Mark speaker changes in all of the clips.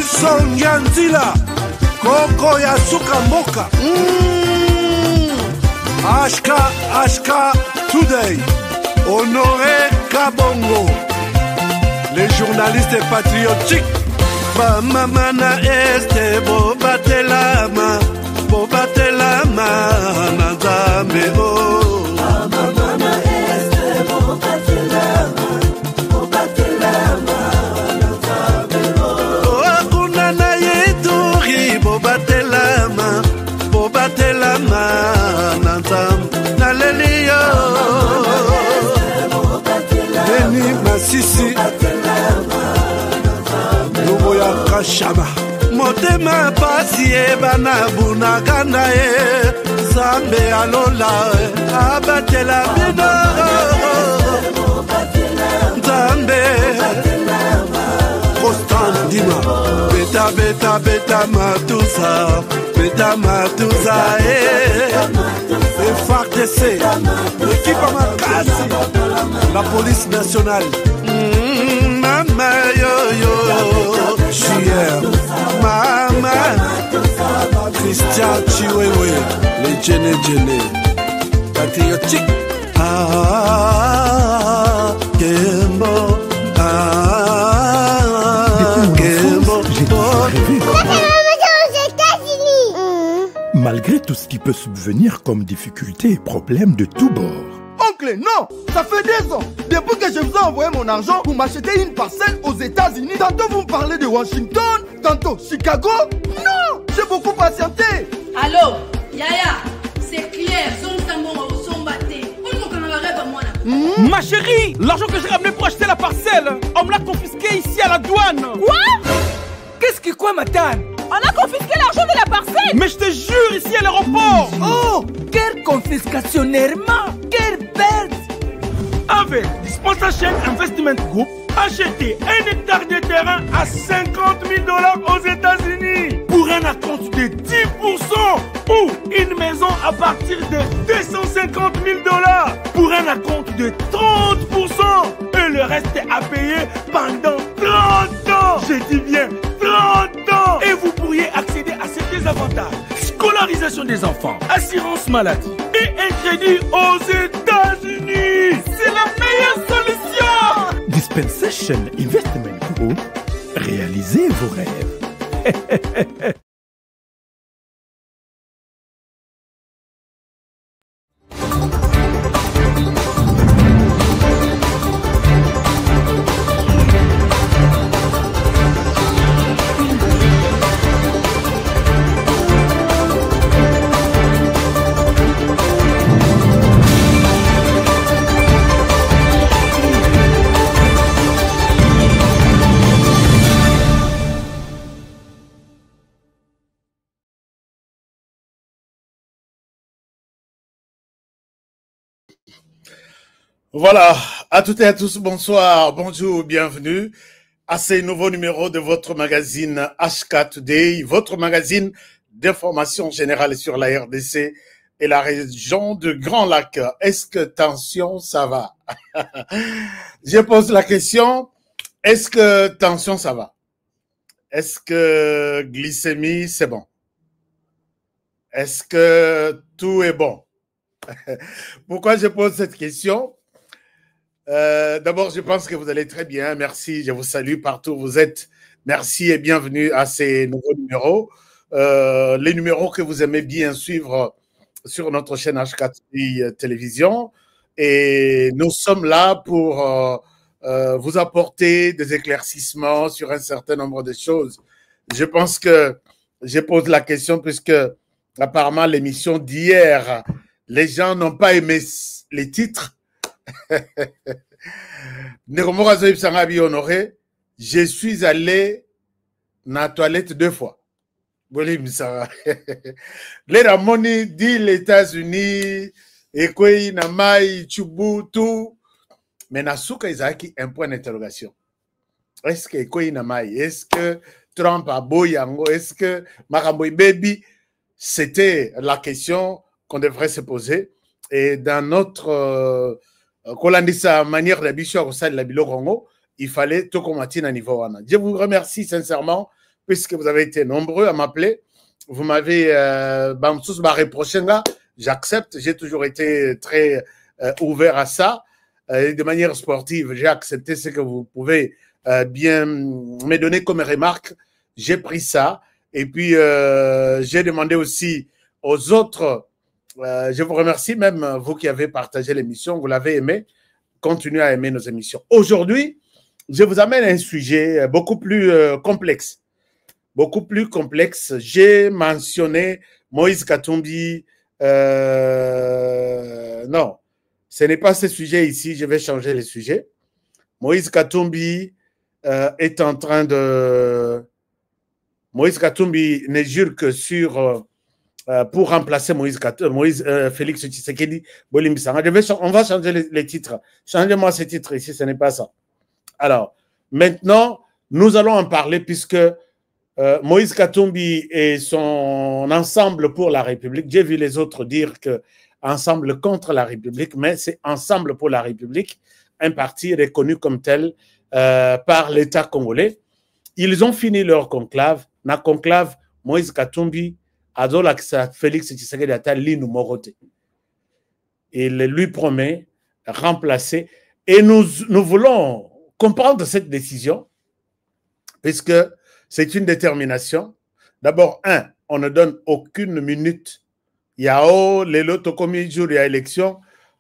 Speaker 1: Nelson Nyanzila Koko ya suka mboka Ashka Today Honoré Kabongo les journalistes patriotiques Bamamana este Bobatelama Nazambe Bamamana este Bobatelama Nazambe Akuna na yeturi Bobatelama Nazambe Naleliyo Beni Masisi Luboya Kashaba Motema pasi bana bunagana Zambe alola abatela bino Zambe Constant Dima Beta matuza FARDC l'équipe à ma casse la police nationale Mama yo Chier Mama Christian Chiwewe les Djene patriotique Kembo Kembo
Speaker 2: Malgré tout ce qui peut subvenir comme difficultés et problèmes de tous bords.
Speaker 3: Oncle, non, ça fait 2 ans. Depuis que je vous ai envoyé mon argent pour m'acheter une parcelle aux États-Unis, tantôt vous me parlez de Washington, tantôt Chicago. Non, j'ai beaucoup patienté.
Speaker 4: Allô, Yaya, c'est clair,
Speaker 5: Ma chérie, l'argent que j'ai ramené pour acheter la parcelle, on me l'a confisqué ici à la douane.
Speaker 4: Quoi?
Speaker 5: Qu'est-ce que quoi, madame?
Speaker 4: On a confisqué l'argent de la parcelle.
Speaker 5: Mais je te jure, ici à l'aéroport.
Speaker 3: Oh, quelle confiscationnairement, quelle perte.
Speaker 5: Avec Dispensation Investment Group, achetez 1 hectare de terrain à $50,000 aux États-Unis pour un acompte de 10% ou une maison à partir de $250,000 pour un acompte de 30% et le reste à payer pendant 30 ans. Je dis bien 30 ans. Et vous pourriez accéder à ces désavantages: scolarisation des enfants, assurance maladie et un crédit aux États-Unis. C'est la meilleure solution.
Speaker 2: Dispensation Investment Group, réalisez vos rêves.
Speaker 6: Voilà, à toutes et à tous, bonsoir, bonjour, bienvenue à ce nouveau numéro de votre magazine HK Today, votre magazine d'information générale sur la RDC et la région de Grand Lac. Est-ce que tension, ça va? Je pose la question, est-ce que tension, ça va? Est-ce que glycémie, c'est bon? Est-ce que tout est bon? Pourquoi je pose cette question? D'abord, je pense que vous allez très bien. Merci, je vous salue partout où vous êtes. Merci et bienvenue à ces nouveaux numéros. Les numéros que vous aimez bien suivre sur notre chaîne HK Télévision. Et nous sommes là pour vous apporter des éclaircissements sur un certain nombre de choses. Je pense que je pose la question puisque apparemment l'émission d'hier, les gens n'ont pas aimé les titres. Honoré, je suis allé dans la toilette 2 fois. Les Ramoni dit les États-Unis, et quoi, Namai, Chubutu, mais Nasuka Isaki, un point d'interrogation. Est-ce que quoi, Namai, est-ce que Trump a Boyango, est-ce que Maramboy Baby, c'était la question qu'on devrait se poser. Et dans notre Kolandisa manière d'habitude au sein de la Bilo Congo, il fallait tout combattre à niveau. Je vous remercie sincèrement puisque vous avez été nombreux à m'appeler. Vous m'avez reproché là. J'accepte. J'ai toujours été très ouvert à ça. De manière sportive, j'ai accepté ce que vous pouvez bien me donner comme remarque. J'ai pris ça. Et puis, j'ai demandé aussi aux autres, je vous remercie même, vous qui avez partagé l'émission, vous l'avez aimé, continuez à aimer nos émissions. Aujourd'hui, je vous amène un sujet beaucoup plus complexe. Beaucoup plus complexe. J'ai mentionné Moïse Katumbi. Non, ce n'est pas ce sujet ici, je vais changer le sujet. Moïse Katumbi est en train de... Moïse Katumbi ne jure que sur... pour remplacer Félix Tshisekedi, on va changer les titres. Changez-moi ces titres ici, ce n'est pas ça. Alors, maintenant, nous allons en parler puisque Moïse Katumbi et son ensemble pour la République, j'ai vu les autres dire que ensemble contre la République, mais c'est ensemble pour la République, un parti reconnu comme tel par l'État congolais. Ils ont fini leur conclave. Na conclave, Moïse Katumbi azolakisa Félix Tshisekedi ata linu morote. Il lui promet remplacer. Et nous voulons comprendre cette décision, puisque c'est une détermination. D'abord, on ne donne aucune minute. Il y a les lots comme jour il y a élection,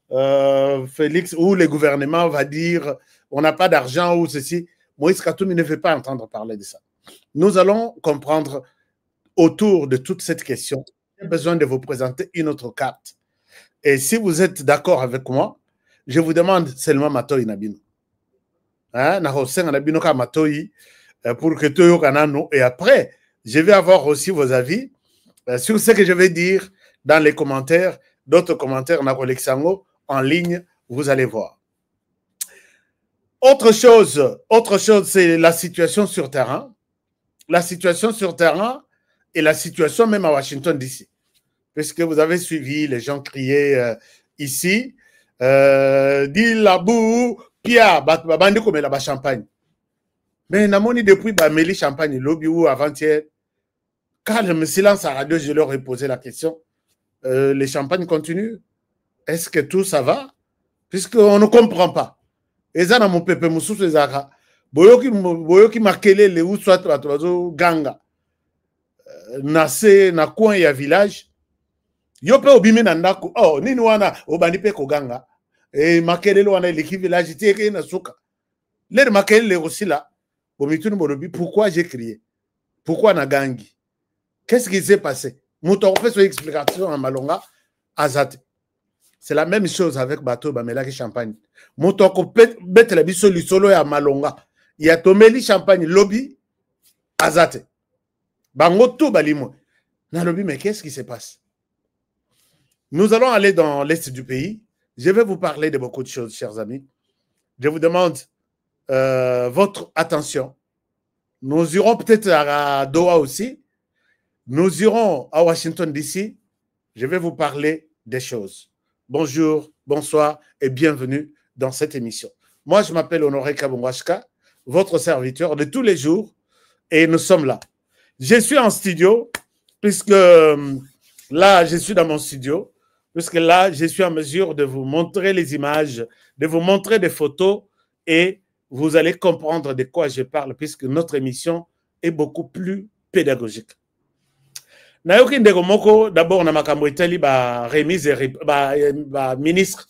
Speaker 6: Félix ou le gouvernement va dire on n'a pas d'argent ou ceci. Moïse Katumbi ne veut pas entendre parler de ça. Nous allons comprendre autour de toute cette question. J'ai besoin de vous présenter une autre carte. Et si vous êtes d'accord avec moi, je vous demande seulement Matoi Nabino. Pour que tout le et après, je vais avoir aussi vos avis sur ce que je vais dire dans les commentaires, d'autres commentaires en ligne, vous allez voir. Autre chose, c'est la situation sur terrain. La situation sur terrain et la situation même à Washington DC. Puisque vous avez suivi, les gens criaient ici, dit la boue, Pia, bandi comme la champagne. Mais namoni depuis Meli Champagne, lobby ou avant-hier, quand je me silence à radio, je leur ai posé la question, les champagnes continuent? Est-ce que tout ça va? Puisqu'on ne comprend pas. Et ça, dans mon pépé, moussou, c'est ça. Boyoki makele le ou soit ganga. Nase na coin ya village. Yope obimi na ndako. Oh, nini wana obandi pe ko ganga. Et makele lo wana leki village tieke na suka. Le makele aussi là. Bomituni bolobi pourquoi j'ai crié? Pourquoi na gangi? Qu'est-ce qui s'est passé? Mouton fait son explication en malonga azate. C'est la même chose avec bateau Bamela Champagne. Mouton bête la biso lisolo ya malonga. Il y a Tomeli Champagne lobby azate. Bango tout balimo. Na lobby, mais qu'est-ce qui se passe? Nous allons aller dans l'est du pays. Je vais vous parler de beaucoup de choses, chers amis. Je vous demande votre attention. Nous irons peut-être à Doha aussi. Nous irons à Washington DC. Je vais vous parler des choses. Bonjour, bonsoir et bienvenue dans cette émission. Moi, je m'appelle Honoré Kabongwashka, votre serviteur de tous les jours, et nous sommes là. Je suis en studio, puisque là, je suis dans mon studio, puisque là, je suis en mesure de vous montrer les images, de vous montrer des photos, et vous allez comprendre de quoi je parle, puisque notre émission est beaucoup plus pédagogique. Nayoki ndeko moko d'abord na makambo etali ba remise ba ministre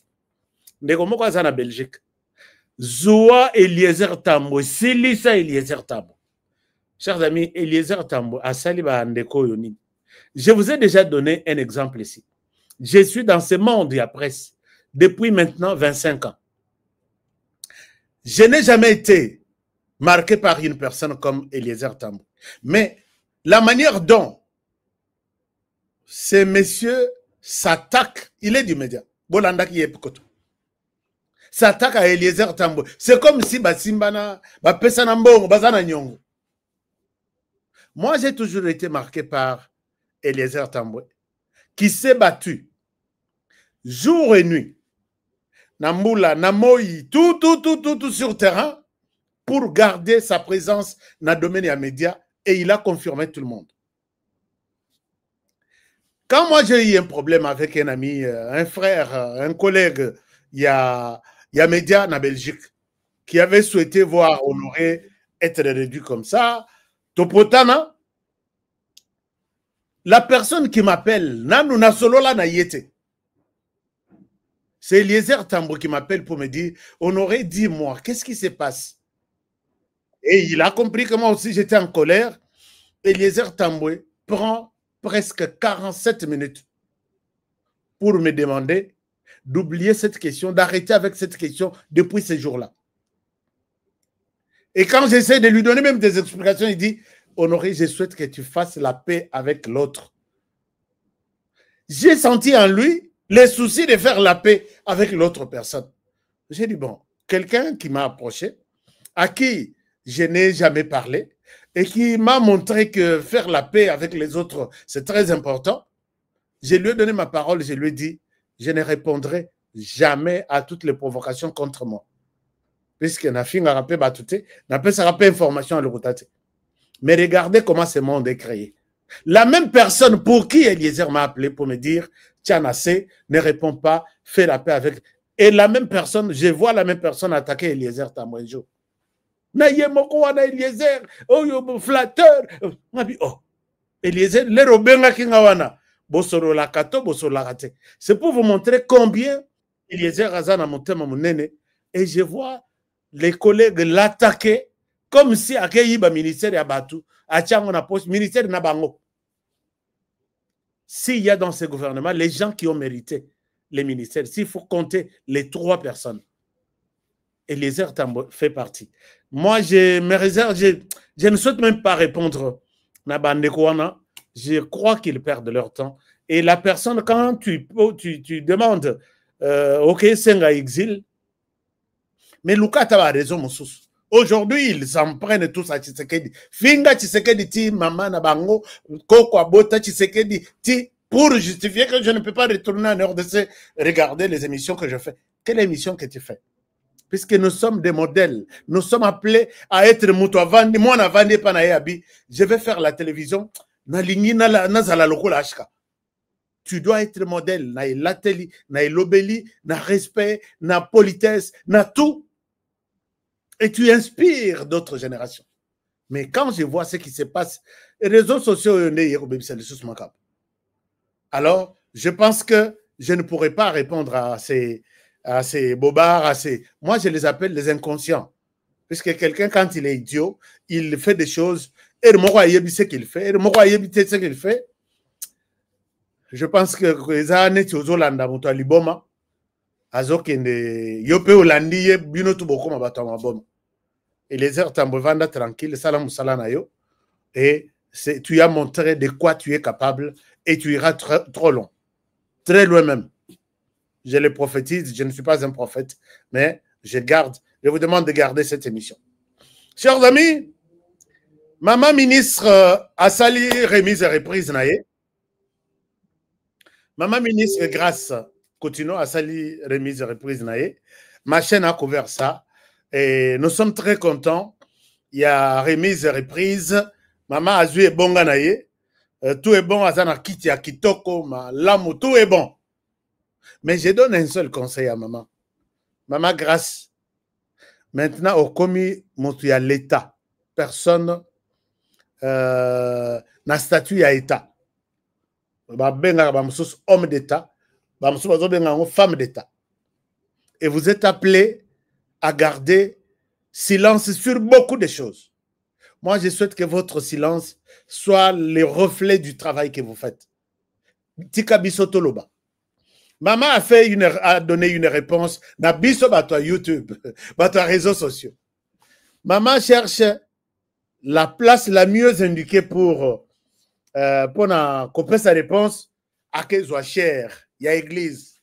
Speaker 6: ndeko moko aza na Belgique. Zoua Eliezer Tambo, Silisa Eliezer Tambo. Chers amis, Eliezer Tambo asali ba ndeko yoni. Je vous ai déjà donné un exemple ici. Je suis dans ce monde de la presse depuis maintenant 25 ans. Je n'ai jamais été marqué par une personne comme Eliezer Tambo. Mais la manière dont ces messieurs s'attaquent, il est du média. Bolanda qui est Pikoto. S'attaque à Eliezer Tambo. C'est comme si Basimbana, Bapesanambo, Bazana Nyongo. Moi, j'ai toujours été marqué par Eliezer Tambo, qui s'est battu jour et nuit. Namboula, Namoyi, tout sur terrain pour garder sa présence dans le domaine des médias Et il a confirmé tout le monde. Quand moi j'ai eu un problème avec un ami, un frère, un collègue, il y a Média en Belgique qui avait souhaité voir Honoré être réduit comme ça. Topotana, la personne qui m'appelle, c'est Eliezer Tamboué qui m'appelle pour me dire, Honoré, dis-moi, qu'est-ce qui se passe? Et il a compris que moi aussi j'étais en colère. Eliezer Tamboué prend presque 47 minutes pour me demander d'oublier cette question, d'arrêter avec cette question depuis ce jour-là. Et quand j'essaie de lui donner même des explications, il dit, Honoré, je souhaite que tu fasses la paix avec l'autre. J'ai senti en lui les soucis de faire la paix avec l'autre personne. J'ai dit, bon, quelqu'un qui m'a approché, à qui je n'ai jamais parlé, et qui m'a montré que faire la paix avec les autres, c'est très important. Je lui ai donné ma parole, je lui ai dit, je ne répondrai jamais à toutes les provocations contre moi. Puisque n'a fait un rappel batouté, n'a pas sa rappel information à l'Eurotate. Mais regardez comment ce monde est créé. La même personne pour qui Eliezer m'a appelé pour me dire, tiens, assez, ne réponds pas, fais la paix avec. Et la même personne, je vois la même personne attaquer Eliezer Tambouenjo. Naye moko wana Eliezer, oh yo flatteur. Oh, Eliezer, les robenga kinga wana. Bosoro la kato, bosoro la rate. C'est pour vous montrer combien Eliezer Azana montema monene. Et je vois les collègues l'attaquer comme si accueilli le ministère de Abatou, à Tchangona Poste, ministère de Nabango. S'il y a dans ce gouvernement les gens qui ont mérité les ministères, s'il faut compter les 3 personnes, Eliezer Tamboué fait partie. Moi, je me réserve, je ne souhaite même pas répondre à Bandekouana. Je crois qu'ils perdent leur temps. Et la personne, quand tu demandes, ok, c'est un exil, mais Luka a raison, mon sous. Aujourd'hui, ils s'en prennent tous à Tshisekedi. Finga Tshisekedi ti maman na bango, koko abota Tshisekedi ti, pour justifier que je ne peux pas retourner en RDC regarder les émissions que je fais. Quelle émission que tu fais? Puisque nous sommes des modèles. Nous sommes appelés à être moutouavandi. Moi, na vandi pa na yabi. Je vais faire la télévision. Na lingi na zala loko la ashka. Tu dois être modèle. Na l'ateli, na l'obéli, na respect, na politesse, na tout. Et tu inspires d'autres générations. Mais quand je vois ce qui se passe, les réseaux sociaux, alors, je pense que je ne pourrais pas répondre à ces bobards, à ces... Moi, je les appelle les inconscients. Puisque quelqu'un, quand il est idiot, il fait des choses, et le moro ayebi ce qu'il fait, et le moro ayebi ce qu'il fait. Je pense que les années qui ont landa muto aliboma, azokende yope olandi bino tu boko mabato maboma. Et les heures tambovanda tranquille, salam salana yo, et tu as montré de quoi tu es capable, et tu iras trop long, très loin même. Je le prophétise, je ne suis pas un prophète, mais je vous demande de garder cette émission. Chers amis, maman ministre a sali remise et reprise naïe. Maman ministre, grâce, continue à sali remise et reprise naïe. Ma chaîne a couvert ça et nous sommes très contents. Il y a remise et reprise. Maman a joué bonga naïe. Tout est bon, azana kiti ya kitoko, l'amour, tout est bon. Mais je donne un seul conseil à maman. Maman, grâce. Maintenant, au commis, il y a l'État. Personne n'a statut à l'État. Homme d'État, femme d'État. Et vous êtes appelés à garder silence sur beaucoup de choses. Moi, je souhaite que votre silence soit le reflet du travail que vous faites. Tika biso toloba. Maman a donné une réponse na biso bato YouTube, bato réseaux sociaux. Maman cherche la place la mieux indiquée pour couper sa réponse à qu'elle soit chère. Il y a église.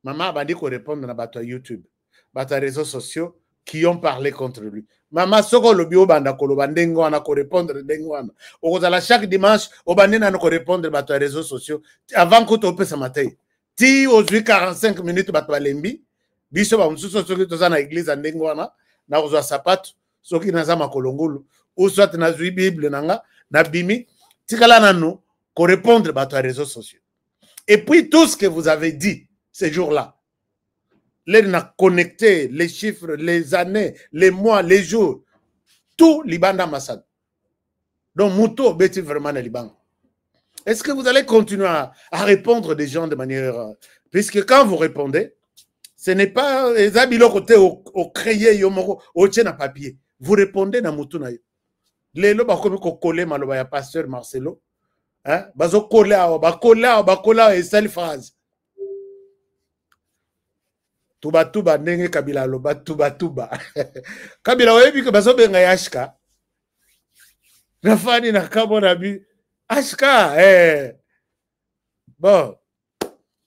Speaker 6: Maman a dit qu'on réponde na bato YouTube, bato réseaux sociaux qui ont parlé contre lui. Maman soko le bio banda koloba ndengo ana ko répondre ndengo ana. Okozala chaque dimanche obandena na ko répondre bato réseaux sociaux avant que tu opesa matin. Ti aujourd'hui 45 minutes bato balembi biso ba mususu soki toza na église ndengo ana na kozwa sapato soki naza makolongolo ou soit na zui Bible nanga, na bimi, tikala nanu, qu'on répondre à les réseaux sociaux. Et puis tout ce que vous avez dit ces jours-là, les na connecté, les chiffres, les années, les mois, les jours, tout Libanda Massad. Donc Mouto beti vraiment le Liban. Est-ce que vous allez continuer à répondre des gens de manière... Puisque quand vous répondez, ce n'est pas les habits côté au crayon, au tien à papier. Vous répondez dans Moutou na yo. Les lots comme collé maloba ya pasteur Marcelo. Hein? Bazo kola et seule phrase. Tuba nenge Kabila loba tuba. Kabila webi que bazo benga yashka. Nafani na kabo na bi ashka bon.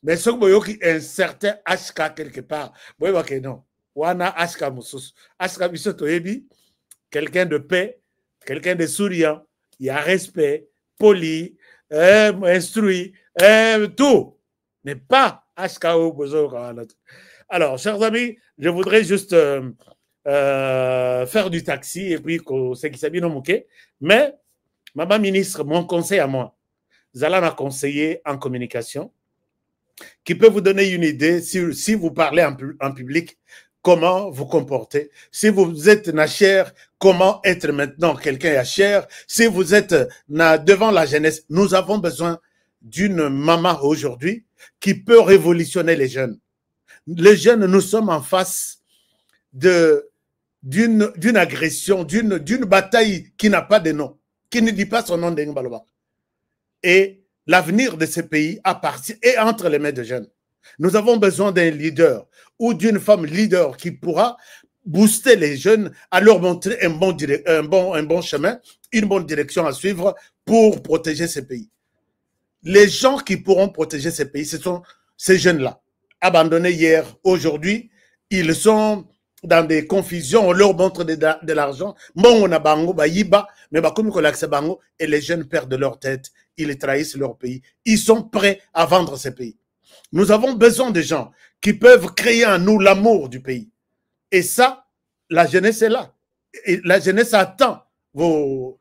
Speaker 6: Mais ce qui est un certain HK quelque part, vous voyez que non. Wana HK Moussous. HK Bissoto Ebi, quelqu'un de paix, quelqu'un de souriant, il y a respect, poli, instruit, tout. Mais pas HK Obozo. Alors, chers amis, je voudrais juste faire du taxi et puis c'est qui s'habille non mouquet. Mais, maman ministre, mon conseil à moi, Zala m'a conseillé en communication, qui peut vous donner une idée si vous parlez en public, comment vous comporter. Si vous êtes nachère, comment être maintenant quelqu'un à chair. Si vous êtes devant la jeunesse, nous avons besoin d'une maman aujourd'hui qui peut révolutionner les jeunes. Les jeunes, nous sommes en face d'une agression, d'une bataille qui n'a pas de nom, qui ne dit pas son nom d'Engbalova. Et l'avenir de ce pays appartient et entre les mains de jeunes. Nous avons besoin d'un leader ou d'une femme leader qui pourra booster les jeunes, à leur montrer un bon chemin, une bonne direction à suivre pour protéger ce pays. Les gens qui pourront protéger ce pays, ce sont ces jeunes-là. Abandonnés hier, aujourd'hui, ils sont dans des confusions, on leur montre de l'argent. Bon, on a bango, bayiba, mais comme on l'accès bango, et les jeunes perdent leur tête, ils trahissent leur pays. Ils sont prêts à vendre ce pays. Nous avons besoin de gens qui peuvent créer en nous l'amour du pays. Et ça, la jeunesse est là. Et la jeunesse attend vos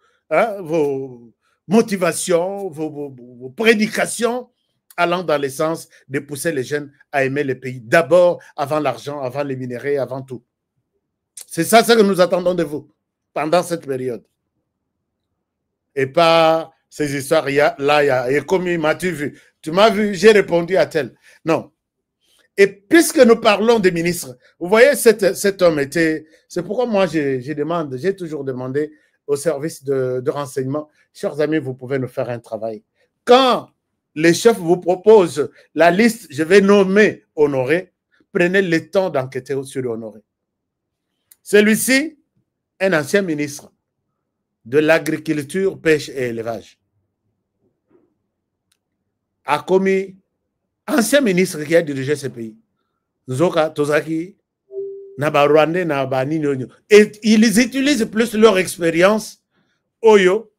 Speaker 6: motivations, vos prédications, allant dans le sens de pousser les jeunes à aimer le pays. D'abord, avant l'argent, avant les minéraux, avant tout. C'est ça ce que nous attendons de vous pendant cette période. Et pas ces histoires, et comme m'as-tu vu? Tu m'as vu, j'ai répondu à tel. Non. Et puisque nous parlons des ministres, vous voyez, cet homme était... C'est pourquoi moi, j'ai toujours demandé au service de renseignement, chers amis, vous pouvez nous faire un travail. Quand les chefs vous proposent la liste, je vais nommer Honoré, prenez le temps d'enquêter sur Honoré. Celui-ci, un ancien ministre de l'agriculture, pêche et élevage, a commis, ancien ministre qui a dirigé ce pays, Zoka, Tozaki, Naba Rwandais, Naba Nino. Et ils utilisent plus leur expérience, Oyo,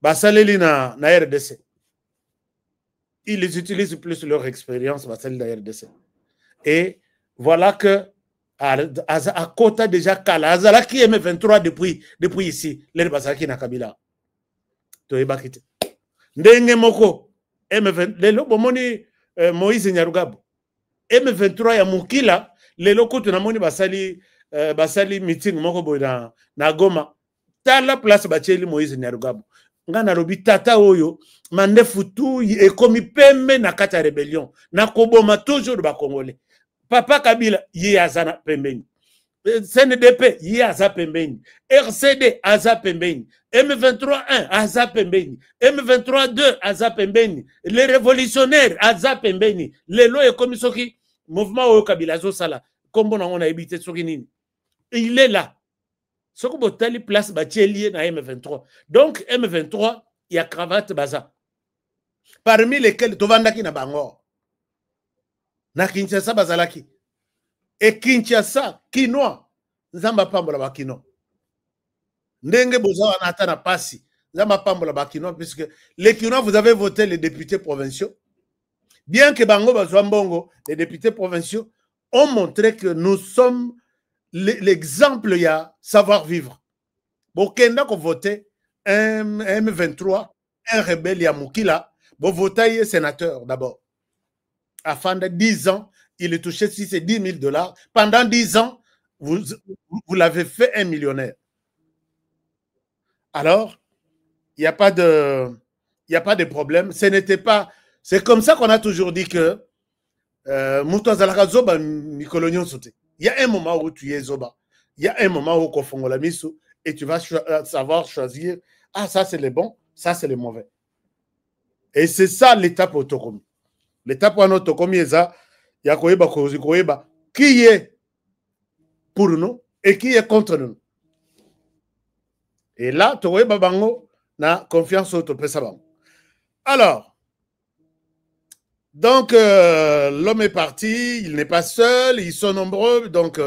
Speaker 6: Basaleli na RDC. Ils utilisent plus leur expérience, Basaleli na RDC. Et voilà que à Kota déjà Kala, Azala qui aime 23 depuis ici, les Basaki na Kabila. Toebakite. Ndenge moko, M20, les lobos moni Moïse Nyarugabo. M23 ya Mukila, les locaux tu namoni basali meeting moko boy na Goma. Tala place bacheli Moïse Nyarugabo. Ngana robi tata oyo, mande futu e komi pembe na kata rébellion. Na koboma toujours ba Congolais. Papa Kabila, yi azana pembeni. CNDP, yi aza pembeni. RCD, aza pembeni. M23-1, aza pembeni. M23-2, aza pembeni. Les révolutionnaires, aza pembeni. Les lois et comme soki, mouvement au Kabila, zo sala. Comme on a habité soki nini. Il est là. Soko botali place batielier na M23. Donc, M23, il y a cravate baza. Parmi lesquels, Tovandaki na Bangor. Na Kinshasa bazalaki. Et Kinshasa, Kinois, Nzamba Pambola Bakino. Ndenge Bozawa Natana Passi, Nzamba Pambola Bakino, puisque les Kinois, vous avez voté les députés provinciaux. Bien que Bango Bazwambongo, les députés provinciaux, ont montré que nous sommes l'exemple, il y a savoir-vivre. bokenda ko voter un M23, un rebelle Yamoukila, vous votez sénateur d'abord. Afin de 10 ans, il touchait 6 et 10 000 $. Pendant 10 ans, vous l'avez fait un millionnaire. Alors, il n'y a pas de problème. Ce n'était pas... C'est comme ça qu'on a toujours dit que il y a un moment où tu es Zoba. Il y a un moment où tu la mise et tu vas savoir choisir. Ah, ça c'est le bon, ça c'est le mauvais. Et c'est ça l'étape autonomie. L'étape autonomie est ça. Il y a qui est pour nous et qui est contre nous. Et là, tu vois, Bango na confiance au Topesa. Alors, donc, l'homme est parti, il n'est pas seul, ils sont nombreux, donc,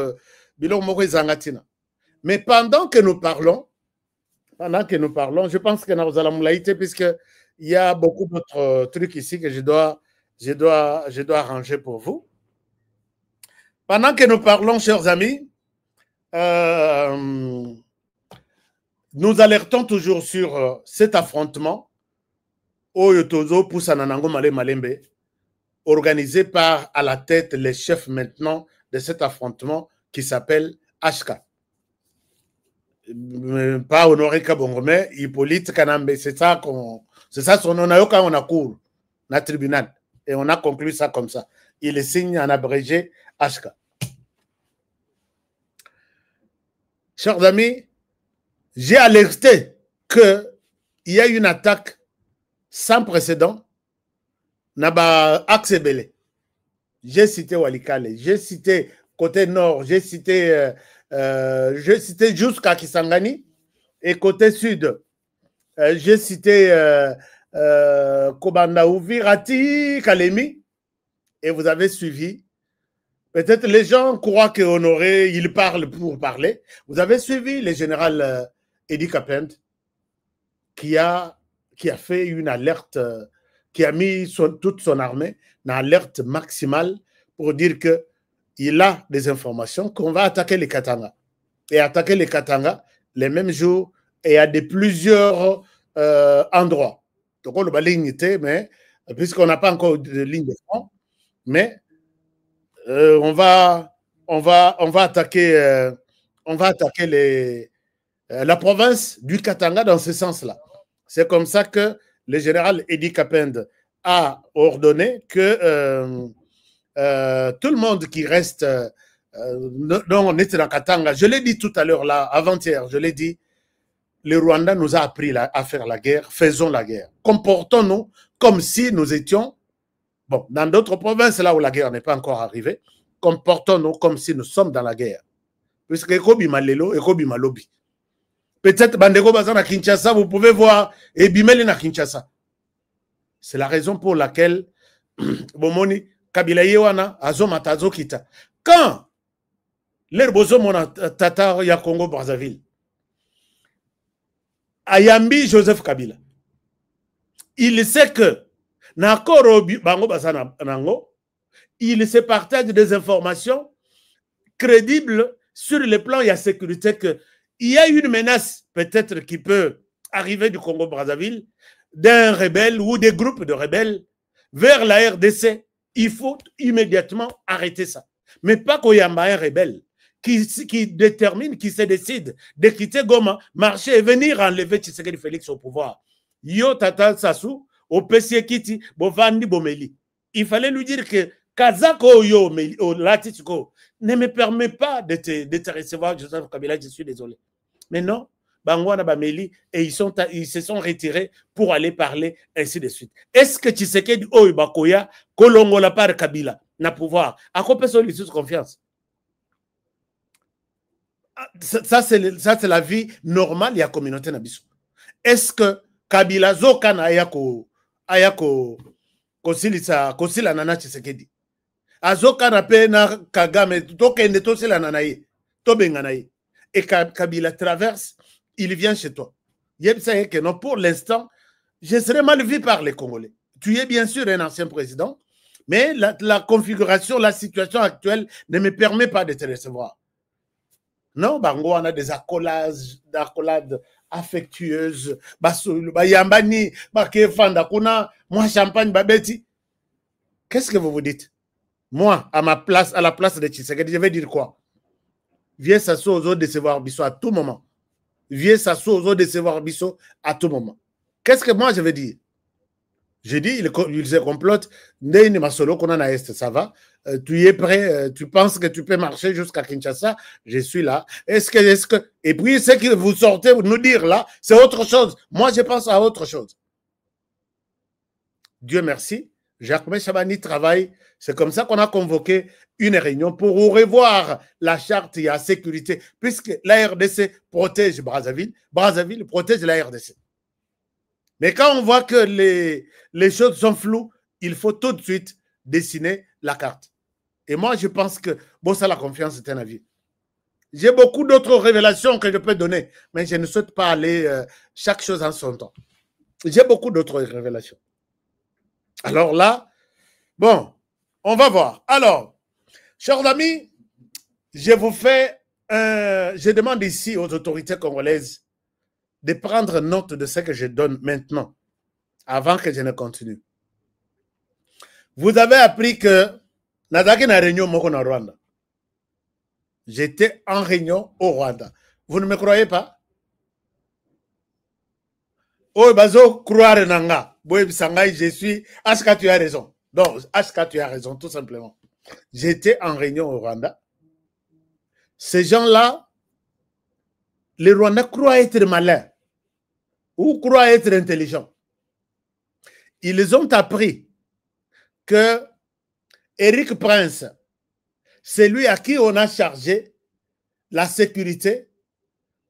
Speaker 6: Bilon Moro Zangatina. Mais pendant que nous parlons, je pense que nous allons l'aïter, puisqu'il y a beaucoup d'autres trucs ici que je dois arranger pour vous. Pendant que nous parlons, chers amis, nous alertons toujours sur cet affrontement Oyotozo Poussananango Male Malembe, organisé par à la tête les chefs maintenant de cet affrontement qui s'appelle HK. Pas Honoré Kabongome, Hippolyte Kanambe, c'est ça son nom, on a cours, na tribunal, et on a conclu ça comme ça. Il signe en abrégé HK. Chers amis, j'ai alerté qu'il y a une attaque sans précédent. Naba Axebele. J'ai cité Walikale, j'ai cité côté nord, j'ai cité jusqu'à Kisangani, et côté sud, j'ai cité Kobandaou, Virati, Kalemi, et vous avez suivi. Peut-être les gens croient qu'Honoré, il parle pour parler. Vous avez suivi le général Edi Kapend qui a fait une alerte, qui a mis toute son armée en alerte maximale pour dire qu'il a des informations qu'on va attaquer les Katanga. Et attaquer les Katanga les mêmes jours et à plusieurs endroits. Donc on va limiter, mais puisqu'on n'a pas encore de ligne de front, mais on va attaquer la province du Katanga dans ce sens-là. C'est comme ça que le général Edi Kapend a ordonné que tout le monde qui reste on était dans Katanga, je l'ai dit tout à l'heure là, avant-hier, je l'ai dit, le Rwanda nous a appris à faire la guerre, faisons la guerre. Comportons-nous comme si nous étions, bon, dans d'autres provinces là où la guerre n'est pas encore arrivée, comportons-nous comme si nous sommes dans la guerre. Puisque Ekobi Malelo, Ekobi Malobi. Peut-être Bandeko Bazan à Kinshasa, vous pouvez voir Ebimeli na Kinshasa. C'est la raison pour laquelle Bomoni Kabila Yewana Azoma Tazo Kita. Quand l'herbozo mona Tatar ya Congo Brazzaville, Ayambi Joseph Kabila, il sait que Nakoro Bango Bazana Nango, il se partage des informations crédibles sur le plan de la sécurité que il y a une menace peut-être qui peut arriver du Congo-Brazzaville d'un rebelle ou des groupes de rebelles vers la RDC. Il faut immédiatement arrêter ça. Mais pas qu'il y ait un rebelle qui détermine, qui se décide de quitter Goma, marcher et venir enlever Tshisekedi Félix au pouvoir. Yo Tata Sassou, au PC Kiti, Bovandi Bomeli. Il fallait lui dire que Kazako Yo Latitiko ne me permet pas de te recevoir, Joseph Kabila, je suis désolé. Mais non, Bangwana Bameli, et ils se sont retirés pour aller parler, ainsi de suite. Est-ce que Tshisekedi Oyo Bakoya, Kolongo la part Kabila, n'a pouvoir? À quoi peut-on lui faire confiance? Ça, c'est la vie normale, il y a communauté Nabiso. Est-ce que Kabila Zokana Ayako Kosila Nana Tshisekedi? Azokana pe na Kagame, tokende tosila nanaye, tobenganaye. Et Kabila traverse, il vient chez toi. Que non, pour l'instant, je serai mal vu par les Congolais. Tu es bien sûr un ancien président, mais la configuration, la situation actuelle ne me permet pas de te recevoir. Non, bango, on a des accolades affectueuses. Bayambani, bakefanda, kuna, moi champagne, babeti. Qu'est-ce que vous vous dites? Moi, à ma place, à la place de Tshisekedi, je vais dire quoi? Viens s'asseoir aux autres décevoir Bissot à tout moment. Viens s'asseoir aux autres décevoir Bissot à tout moment. Qu'est-ce que moi je vais dire? Je dis, il se complote. Ça va? Tu es prêt? Tu penses que tu peux marcher jusqu'à Kinshasa? Je suis là. Est-ce que... Et puis, ce que vous sortez nous dire là, c'est autre chose. Moi, je pense à autre chose. Dieu merci. Jacques Chabani travaille. C'est comme ça qu'on a convoqué une réunion pour revoir la charte et la sécurité, puisque la RDC protège Brazzaville. Brazzaville protège la RDC. Mais quand on voit que les choses sont floues, il faut tout de suite dessiner la carte. Et moi, je pense que bon, ça, la confiance, c'est un avis. J'ai beaucoup d'autres révélations que je peux donner, mais je ne souhaite pas aller chaque chose en son temps. J'ai beaucoup d'autres révélations. Alors là, bon, on va voir. Alors, chers amis, je vous fais, je demande ici aux autorités congolaises de prendre note de ce que je donne maintenant, avant que je ne continue. Vous avez appris que Nadaki na réunion moko na Rwanda. J'étais en réunion au Rwanda. Vous ne me croyez pas? Oh, bazo croire nanga. Je suis. Aska, tu as raison. Donc, Aska, tu as raison, tout simplement. J'étais en réunion au Rwanda. Ces gens-là, les Rwandais croient être malins ou croient être intelligents. Ils ont appris que Éric Prince, c'est lui à qui on a chargé la sécurité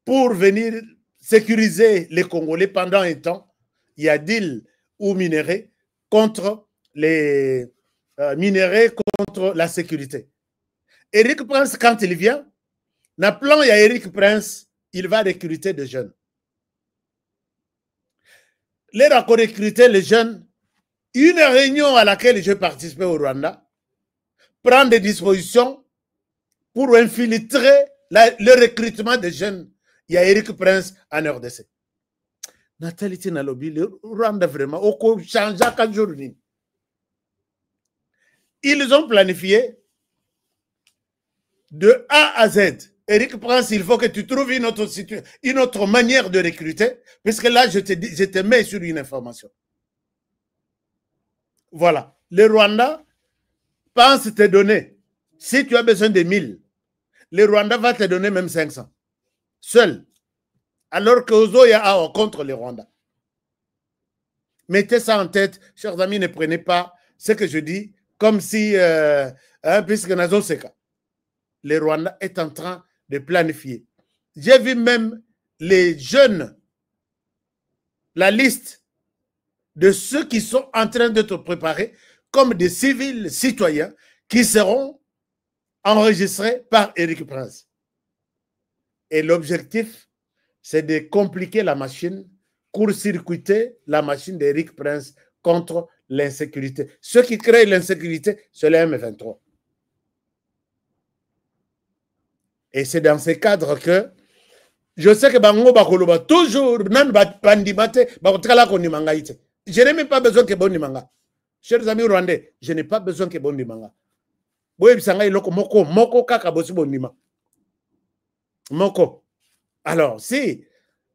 Speaker 6: pour venir sécuriser les Congolais pendant un temps. Il y a deal ou minéraux contre les minéraux contre la sécurité. Éric Prince, quand il vient, dans le plan, il y a Éric Prince, il va recruter des jeunes. Les a recruté les jeunes. Une réunion à laquelle j'ai participé au Rwanda prend des dispositions pour infiltrer le recrutement des jeunes. Il y a Éric Prince en RDC. Nathalie Tinalobi, le Rwanda vraiment, au change à 4 jours. Ils ont planifié de A à Z. Éric Prince, il faut que tu trouves une autre manière de recruter, puisque là, je te mets sur une information. Voilà. Le Rwanda pense te donner, si tu as besoin de 1000, le Rwanda va te donner même 500. Seul. Alors que Ozoya a contre le Rwanda. Mettez ça en tête, chers amis, ne prenez pas ce que je dis comme si, puisque Nazo Seka, le Rwanda est en train de planifier. J'ai vu même les jeunes, la liste de ceux qui sont en train d'être préparés comme des civils citoyens qui seront enregistrés par Éric Prince. Et l'objectif, c'est de compliquer la machine, court-circuiter la machine d'Éric Prince contre l'insécurité. Ceux qui créent l'insécurité, c'est le M23. Et c'est dans ce cadre que je sais que Bango Bakoloba toujours je n'ai même pas besoin que bon manga. Chers amis rwandais, je n'ai pas besoin que bon manga. Moko. Alors, si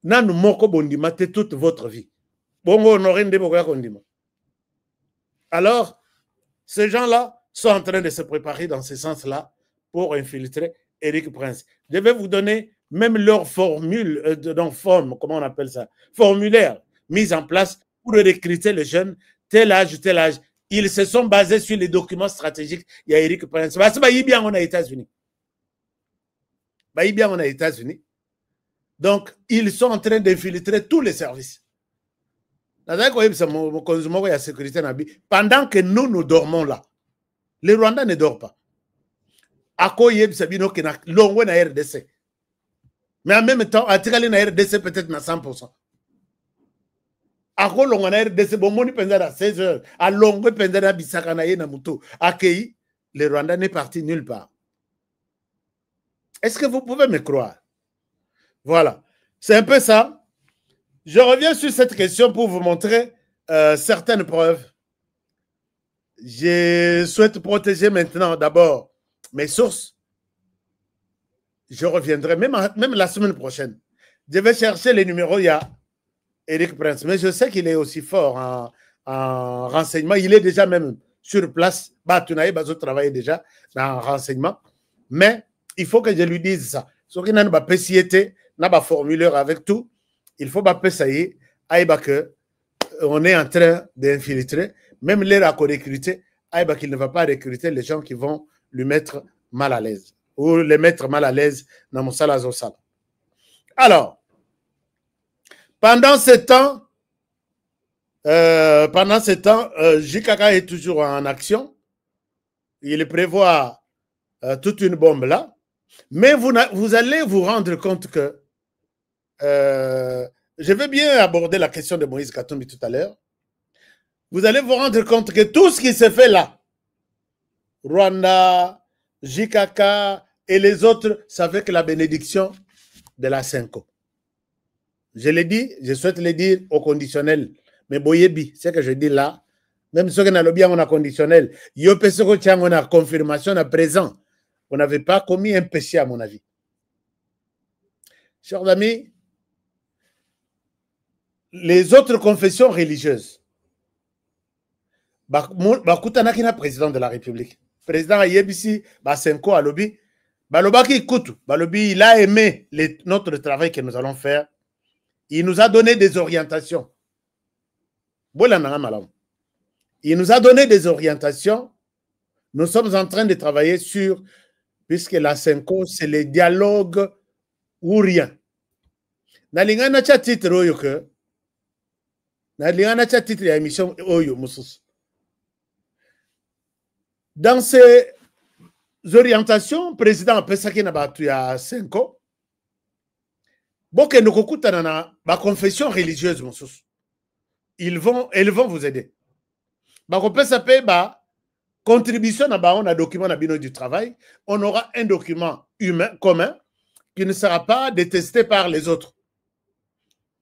Speaker 6: nan moko bondima te toute votre vie. Bongo honorende bokoya kondima. Alors, ces gens-là sont en train de se préparer dans ce sens-là pour infiltrer Éric Prince. Je vais vous donner même leur formule, forme, comment on appelle ça, formulaire mise en place pour recruter les jeunes, tel âge, tel âge. Ils se sont basés sur les documents stratégiques. Il y a Éric Prince. Parce que bien on a États-Unis. Bien on a États-Unis. Donc, ils sont en train d'infiltrer tous les services. Pendant que nous dormons là, les Rwandais ne dorment pas. Mais en même temps, à Tigali na RDC peut-être na 100%. À Kolongo na RDC, bon, moni pendant 16 heures. À Longo pendant Bisaka na Muto. À Kei, le Rwanda n'est parti nulle part. Est-ce que vous pouvez me croire? Voilà. C'est un peu ça. Je reviens sur cette question pour vous montrer certaines preuves. Je souhaite protéger maintenant d'abord mes sources. Je reviendrai, même la semaine prochaine. Je vais chercher les numéros. Il y a Eric Prince, mais je sais qu'il est aussi fort en renseignement. Il est déjà même sur place. Batunaï Bazo travaille déjà dans renseignement. Mais il faut que je lui dise ça. Ce qui n'a pas péciété, n'a pas formulaire avec tout. Il faut pas payer que on est en train d'infiltrer, même les recruter, qu'il ne va pas recruter les gens qui vont lui mettre mal à l'aise ou les mettre mal à l'aise dans mon salle. Alors, pendant ce temps, JKK est toujours en action. Il prévoit toute une bombe là, mais vous allez vous rendre compte que je vais bien aborder la question de Moïse Katumbi tout à l'heure. Vous allez vous rendre compte que tout ce qui se fait là, Rwanda, JKK et les autres, c'est avec la bénédiction de la Senko. Je l'ai dit, je souhaite le dire au conditionnel. Mais Boyebi, c'est que je dis là, même ceux qui n'ont bien on a conditionnel, on a confirmation à présent. On n'avait pas commis un péché à mon avis. Chers amis, les autres confessions religieuses, Bakutana kina président de la République. Président Ayebisi, Basenko Alobi, Balobaki Koutu, Balobi, il a aimé notre travail que nous allons faire. Il nous a donné des orientations. Il nous a donné des orientations. Nous sommes en train de travailler sur, puisque la Senko, c'est le dialogue ou rien. Nalingana cha titre oyo que nalingana cha titre ya émission oyo mususu. Dans ces orientations, président Pesaki na batu ya Senko, boke nokokutana na ba confession religieuse mususu. Elles vont vous aider. Contribution on a document du travail, on aura un document humain commun qui ne sera pas détesté par les autres.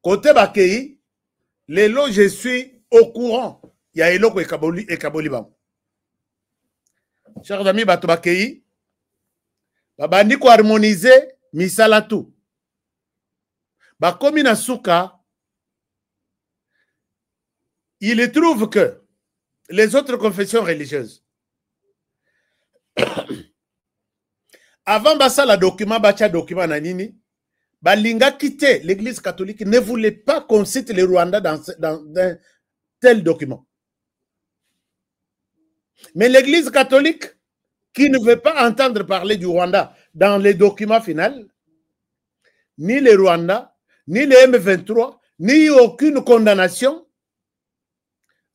Speaker 6: Côté Bakei, les lots, je suis au courant. Il y a Eloko et Kaboli Bam. Chers amis, Bato Bakei, Babandi ko harmoniser Misalatu. Bakomi na Souka, il trouve que les autres confessions religieuses, avant Bassala document, Bacha document Nanini, Balinga quitté l'église catholique, ne voulait pas qu'on cite le Rwanda dans un tel document. Mais l'église catholique, qui ne veut pas entendre parler du Rwanda dans les documents finaux, ni le Rwanda, ni le M23, ni aucune condamnation,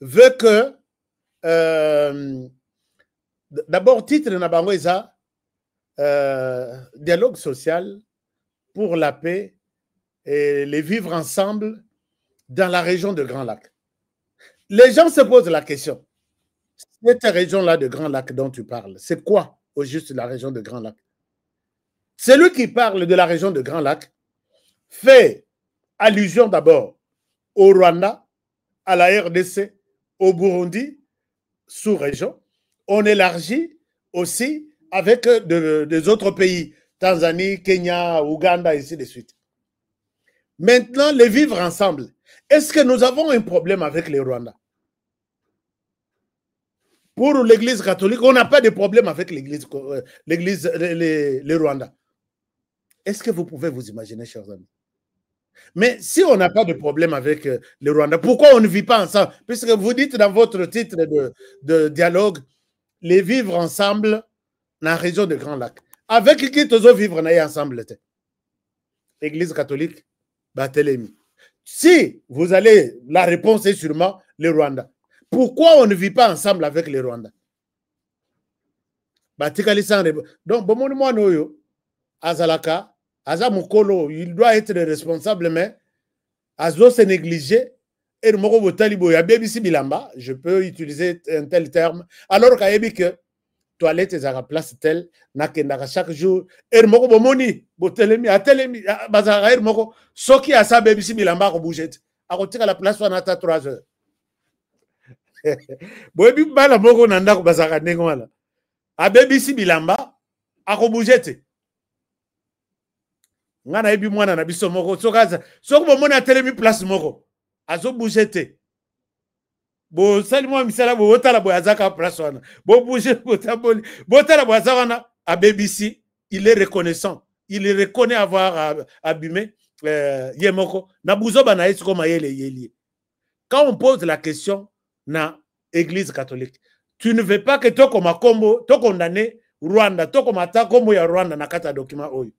Speaker 6: veut que d'abord titre Nabango Eza dialogue social pour la paix et les vivre ensemble dans la région de Grand Lac. Les gens se posent la question, cette région-là de Grand Lac dont tu parles, c'est quoi au juste la région de Grand Lac? Celui qui parle de la région de Grand Lac fait allusion d'abord au Rwanda, à la RDC, au Burundi, sous-région. On élargit aussi avec des autres pays, Tanzanie, Kenya, Ouganda, et ainsi de suite. Maintenant, les vivre ensemble. Est-ce que nous avons un problème avec les Rwandais? Pour l'église catholique, on n'a pas de problème avec les Rwandais. Est-ce que vous pouvez vous imaginer, chers amis? Mais si on n'a pas de problème avec les Rwandais, pourquoi on ne vit pas ensemble? Puisque vous dites dans votre titre de dialogue, les vivre ensemble dans la région de Grand Lac. Avec qui tous vivre ensemble? Église catholique, Barthélemy. Si vous allez, la réponse est sûrement les Rwandais. Pourquoi on ne vit pas ensemble avec les Rwandais? Donc, bon, moi, Azalaka, Azamukolo, il doit être responsable, mais Azo s'est négligé. Et je peux utiliser un tel terme. Alors qu'il toilette ezaka place tel nakendaka chaque jour moko bomoni botelemi atelemi bazaka moko soki asa bebisi bilamba akobouge te akotika la place wana ata 3 heures boyebi bana moko na ndako bazaka ndenge wana abebisi bilamba akobouge te nga nayebi mwana na biso moko soki bomoni atelemi place moko azobouge te bosali mwa misala botala boye azaka place wana bobouge botala boye aza wana abebisi il est reconnaissant il reconnaît avoir abîmé ye moko na buzoba na ye siko mayele yeli. Quand on pose la question na église catholique, tu ne veux pas que to koma kombo to condamné Rwanda to koma ta kombo ya Rwanda na kata document oyo.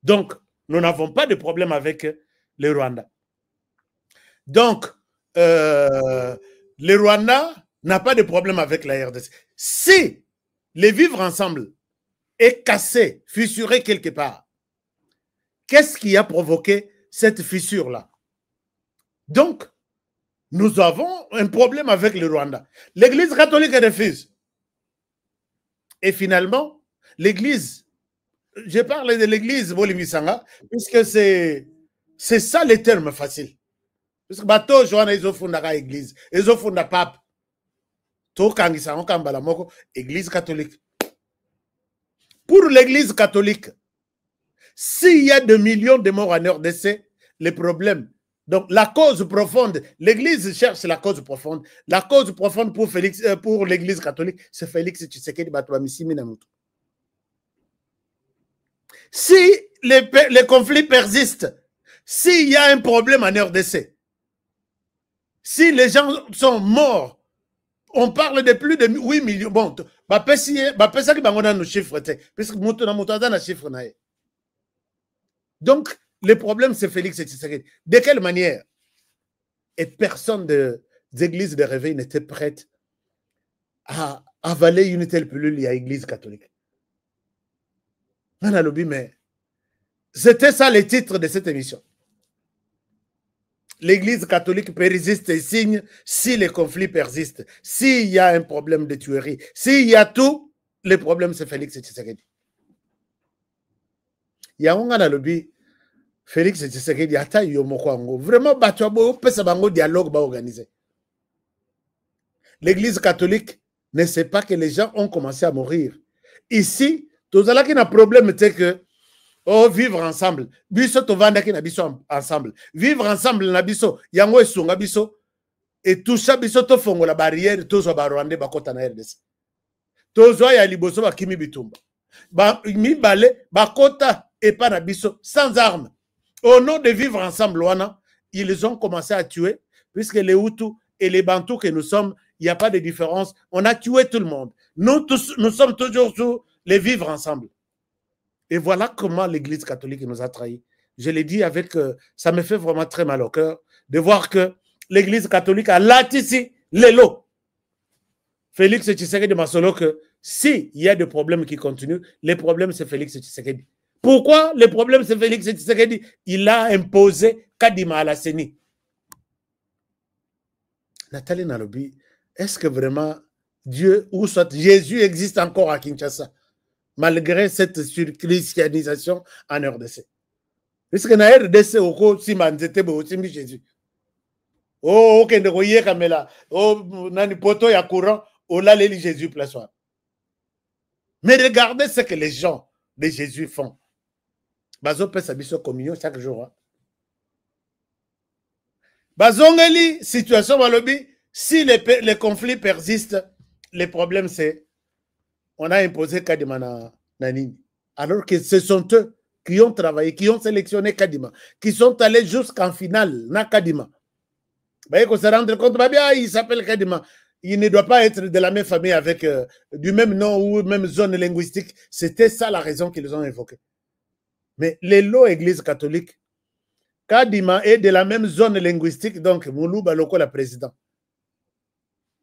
Speaker 6: Donc nous n'avons pas de problème avec le Rwanda. Donc le Rwanda n'a pas de problème avec la RDC. Si les vivre ensemble est cassé, fissuré quelque part, qu'est-ce qui a provoqué cette fissure-là? Donc, nous avons un problème avec le Rwanda. L'Église catholique refuse. Et finalement, l'Église, je parle de l'Église Bolimisanga, puisque c'est ça le terme facile. Parce que bateau Joana ils ont fondé l'église, ils ont fondé pape. To kangisa on kambala moko église catholique. Pour l'église catholique, s'il y a 2 millions de morts en RDC, les problèmes. Donc la cause profonde, l'église cherche la cause profonde. La cause profonde pour l'église catholique, c'est Félix Tshisekedi Batouamisi Minamutu. Si les conflits persistent, s'il y a un problème en RDC, si les gens sont morts, on parle de plus de 8 millions. Bon, donc, le problème, c'est Félix Tshisekedi. De quelle manière? Et personne des églises de réveil n'était prête à avaler une telle pilule à l'église catholique. Mais c'était ça le titre de cette émission. L'Église catholique persiste et signe si les conflits persistent, s'il y a un problème de tuerie, s'il y a tout, le problème c'est Félix Tshisekedi. Il y a un lobby, Félix Tshisekedi, vraiment, dialogue organisé. L'Église catholique ne sait pas que les gens ont commencé à mourir. Ici, tout ça qui a un problème, c'est que oh, vivre ensemble. Biso tovanda ki na biso ensemble. Vivre ensemble na biso. Yango esunga biso. Et tout ça biso to fongo la barrière. Tozo ba Rwanda bakota na RDC. Tozo ya liboso ba kimi bitumba. Ba mibale bakota et pas na biso sans armes. Au nom de vivre ensemble, wana, ils ont commencé à tuer. Puisque les Hutus et les Bantous que nous sommes, il n'y a pas de différence. On a tué tout le monde. Nous tous, nous sommes toujours sur les vivre ensemble. Et voilà comment l'Église catholique nous a trahis. Je l'ai dit avec... ça me fait vraiment très mal au cœur de voir que l'Église catholique a latissé les lots. Félix Tshisekedi Masolo que s'il y a des problèmes qui continuent, les problèmes c'est Félix Tshisekedi. Pourquoi les problèmes c'est Félix Tshisekedi? Il a imposé Kadima à la CENI. Nathalie Nalobi, est-ce que vraiment Dieu ou soit Jésus existe encore à Kinshasa? Malgré cette surchristianisation en RDC. Parce que na RDC, si manzete aussi Jésus. Oh, ok, de kamela. Oh, nani poto ya courant, oh là, les Jésus place. Mais regardez ce que les gens de Jésus font. Bazo peut s'habiller communion chaque jour. Bazongeli, situation walobi, si les conflits persistent, le problème c'est on a imposé Kadima Nanini. Alors que ce sont eux qui ont travaillé, qui ont sélectionné Kadima, qui sont allés jusqu'en finale, na Kadima. Il faut se rendre compte, il s'appelle Kadima. Il ne doit pas être de la même famille avec du même nom ou même zone linguistique. C'était ça la raison qu'ils ont évoquée. Mais les lots églises catholiques, Kadima est de la même zone linguistique, donc Moulou Baloko, le président.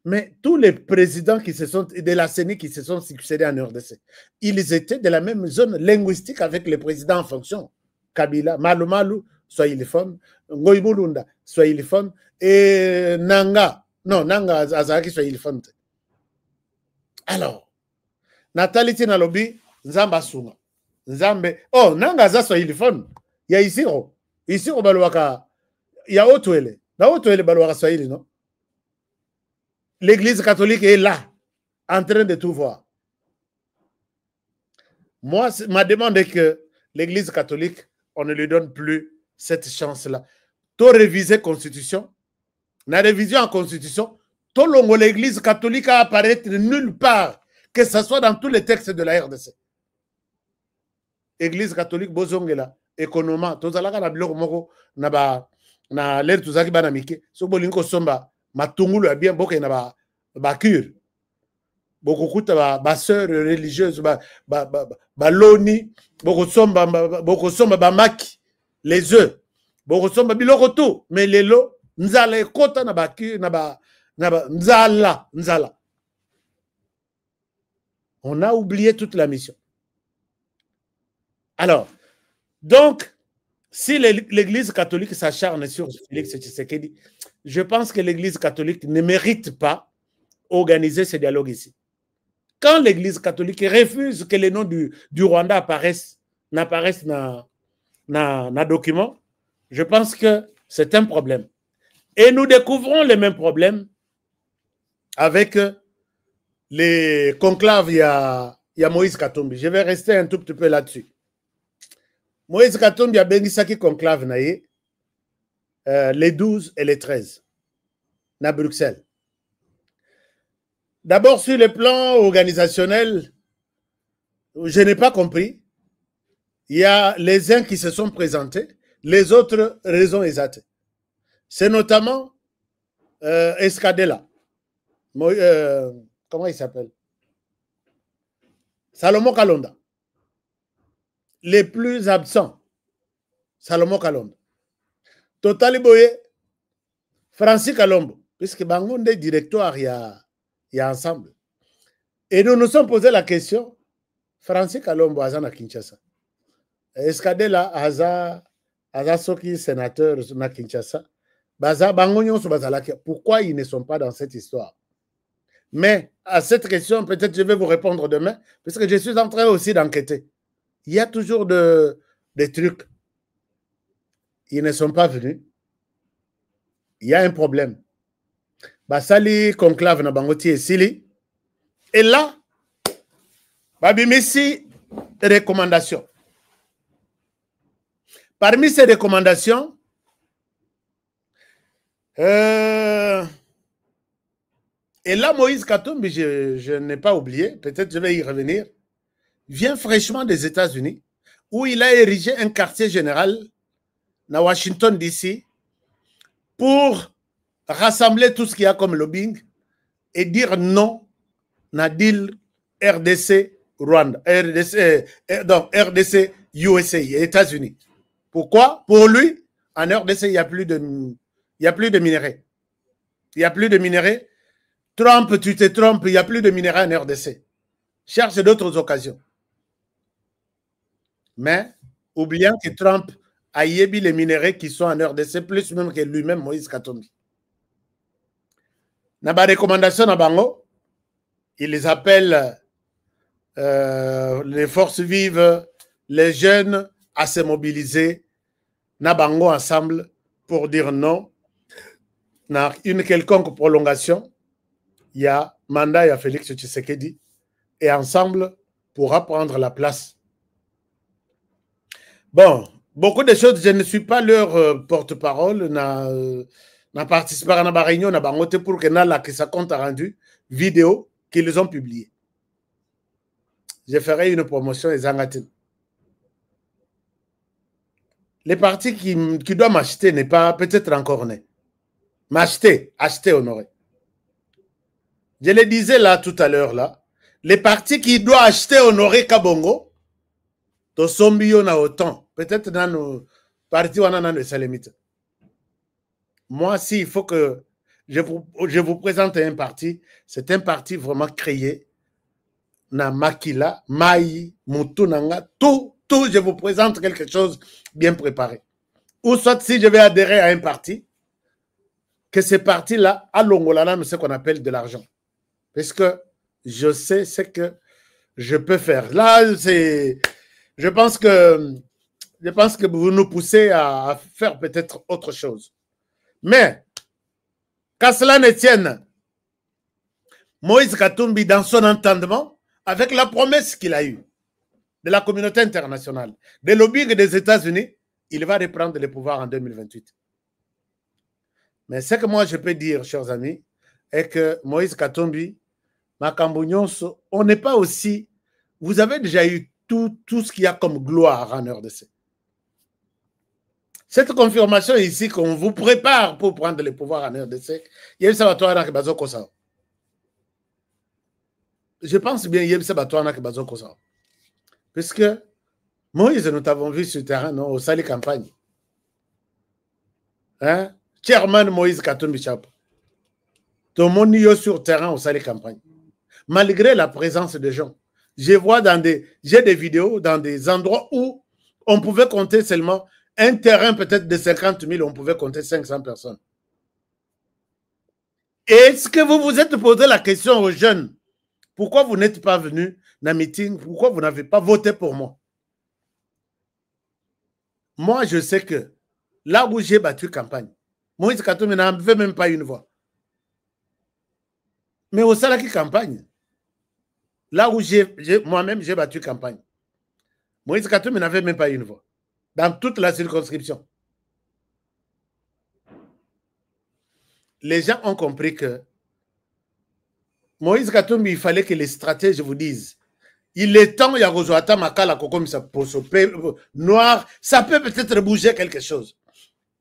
Speaker 6: Mais tous les présidents qui se sont, de la CENI qui se sont succédés en RDC, ils étaient de la même zone linguistique avec les présidents en fonction. Kabila, Malou Malou, Swahiliphone, Ngoïboulunda, Swahiliphone, et Nanga, non, Nanga Azaki Swahiliphone. Alors, Nathalie tina lobby nzamba sunga. Nzambe. Oh, nanga za swahili phone. Ya isiro. Isiro baluaka. Ya otwele. Na otwele baluaka swahili, non? L'église catholique est là, en train de tout voir. Moi, ma demande est que l'église catholique, on ne lui donne plus cette chance-là. Tout réviser la constitution, la révision en constitution, tout longo l'église catholique a apparaître nulle part, que ce soit dans tous les textes de la RDC. Église catholique, bozongela, économie, tout ça là, na biloko moko, na l'air tout ça qui banamike, so bolingo somba, matungulu ya bien boke na ba cure. Beaucoup ba sœur religieuse, ba loni, beaucoup somba ba maki, les œufs. Bokosomba biloko tout, mais lelo nzala ekota na baki na ba nzala. On a oublié toute la mission. Alors, donc, si l'église catholique s'acharne sur Félix Tshisekedi, je pense que l'église catholique ne mérite pas organiser ce dialogue ici. Quand l'église catholique refuse que les noms du Rwanda n'apparaissent dans document, je pense que c'est un problème. Et nous découvrons les mêmes problèmes avec les conclaves. Il y a Moïse Katumbi. Je vais rester un tout petit peu là-dessus. Moïse Katumbi a bengisaki conclave naïe les 12 et les 13 à Bruxelles. D'abord, sur le plan organisationnel, je n'ai pas compris. Il y a les uns qui se sont présentés, les autres raisons exactes. C'est notamment Escadela. Comment il s'appelle? Salomon Kalonda. Les plus absents. Salomon Kalonda. Totali Boye, Francis Kalombo. Puisque Bangonde directoire, il y a ensemble. Et nous nous sommes posé la question, Francis Kalombo, Azana Kinshasa. Escadela, Aza Soki, sénateur na Kinshasa. Pourquoi ils ne sont pas dans cette histoire? Mais à cette question, peut-être je vais vous répondre demain, parce que je suis en train aussi d'enquêter. Il y a toujours des trucs. Ils ne sont pas venus. Il y a un problème. Basali conclave na bangoti et Sili. Et là, Babimisi, recommandations. Parmi ces recommandations, et là, Moïse Katumbi, je n'ai pas oublié, peut-être je vais y revenir, vient fraîchement des États-Unis, où il a érigé un quartier général à Washington, D.C., pour rassembler tout ce qu'il y a comme lobbying et dire non à deal RDC Rwanda, donc RDC USA, États-Unis. Pourquoi? Pour lui, en RDC, il n'y a plus de minerais. Il n'y a plus de minerais. Trump, tu te trompes, il n'y a plus de minerais en RDC. Cherche d'autres occasions. Mais, oubliant que Trump a yébi les minerais qui sont en RDC, plus même que lui-même, Moïse Katumbi. Dans la recommandation à Bango, il les appelle les forces vives, les jeunes à se mobiliser, na Bango ensemble pour dire non. Dans une quelconque prolongation, il y a mandat, il y a Félix Tshisekedi, et ensemble pourra prendre la place. Bon, beaucoup de choses, je ne suis pas leur porte-parole, n'a participé à la réunion, n'a pas noté pour que ça compte rendu vidéo qu'ils ont publié. Je ferai une promotion et Zangatin. Les partis qui doivent m'acheter n'est pas peut-être encore né. M'acheter, acheter, honoré. Je le disais là tout à l'heure là, les partis qui doivent acheter honoré Kabongo, to sombio na autant, peut-être dans nos partis on a les salemites. Moi, si il faut que je vous présente un parti, c'est un parti vraiment créé na makila, mai, mutunanga, tout, je vous présente quelque chose bien préparé. Ou soit si je vais adhérer à un parti, que ce parti-là, à Longolana, ce qu'on appelle de l'argent. Parce que je sais ce que je peux faire. Là, c'est... Je pense que vous nous poussez à faire peut-être autre chose. Mais, qu'à cela ne tienne, Moïse Katumbi, dans son entendement, avec la promesse qu'il a eue de la communauté internationale, des lobbying des États-Unis, il va reprendre le pouvoir en 2028. Mais ce que moi je peux dire, chers amis, est que Moïse Katumbi, Makambo Nyonso, on n'est pas aussi... Vous avez déjà eu tout ce qu'il y a comme gloire en RDC. Cette confirmation ici qu'on vous prépare pour prendre le pouvoir en RDC, je pense bien puisque Moïse, nous t'avons vu sur le terrain, non, au Sali campagne. Hein? Chairman Moïse Katumbi Chap. Tout le monde est sur le terrain au Sali campagne. Malgré la présence de gens. J'ai des vidéos dans des endroits où on pouvait compter seulement un terrain peut-être de 50 000, on pouvait compter 500 personnes. Est-ce que vous vous êtes posé la question aux jeunes? Pourquoi vous n'êtes pas venus dans le meeting? Pourquoi vous n'avez pas voté pour moi? Moi, je sais que là où j'ai battu campagne, Moïse Katumbi n'avait même pas une voix. Mais au Salaki campagne, là où moi-même j'ai battu campagne, Moïse Katumbi n'avait même pas une voix. Dans toute la circonscription. Les gens ont compris que Moïse Katumbi, il fallait que les stratèges vous disent, il est temps, il y a Rozoata Makala comme ça, noir, ça peut peut-être bouger quelque chose.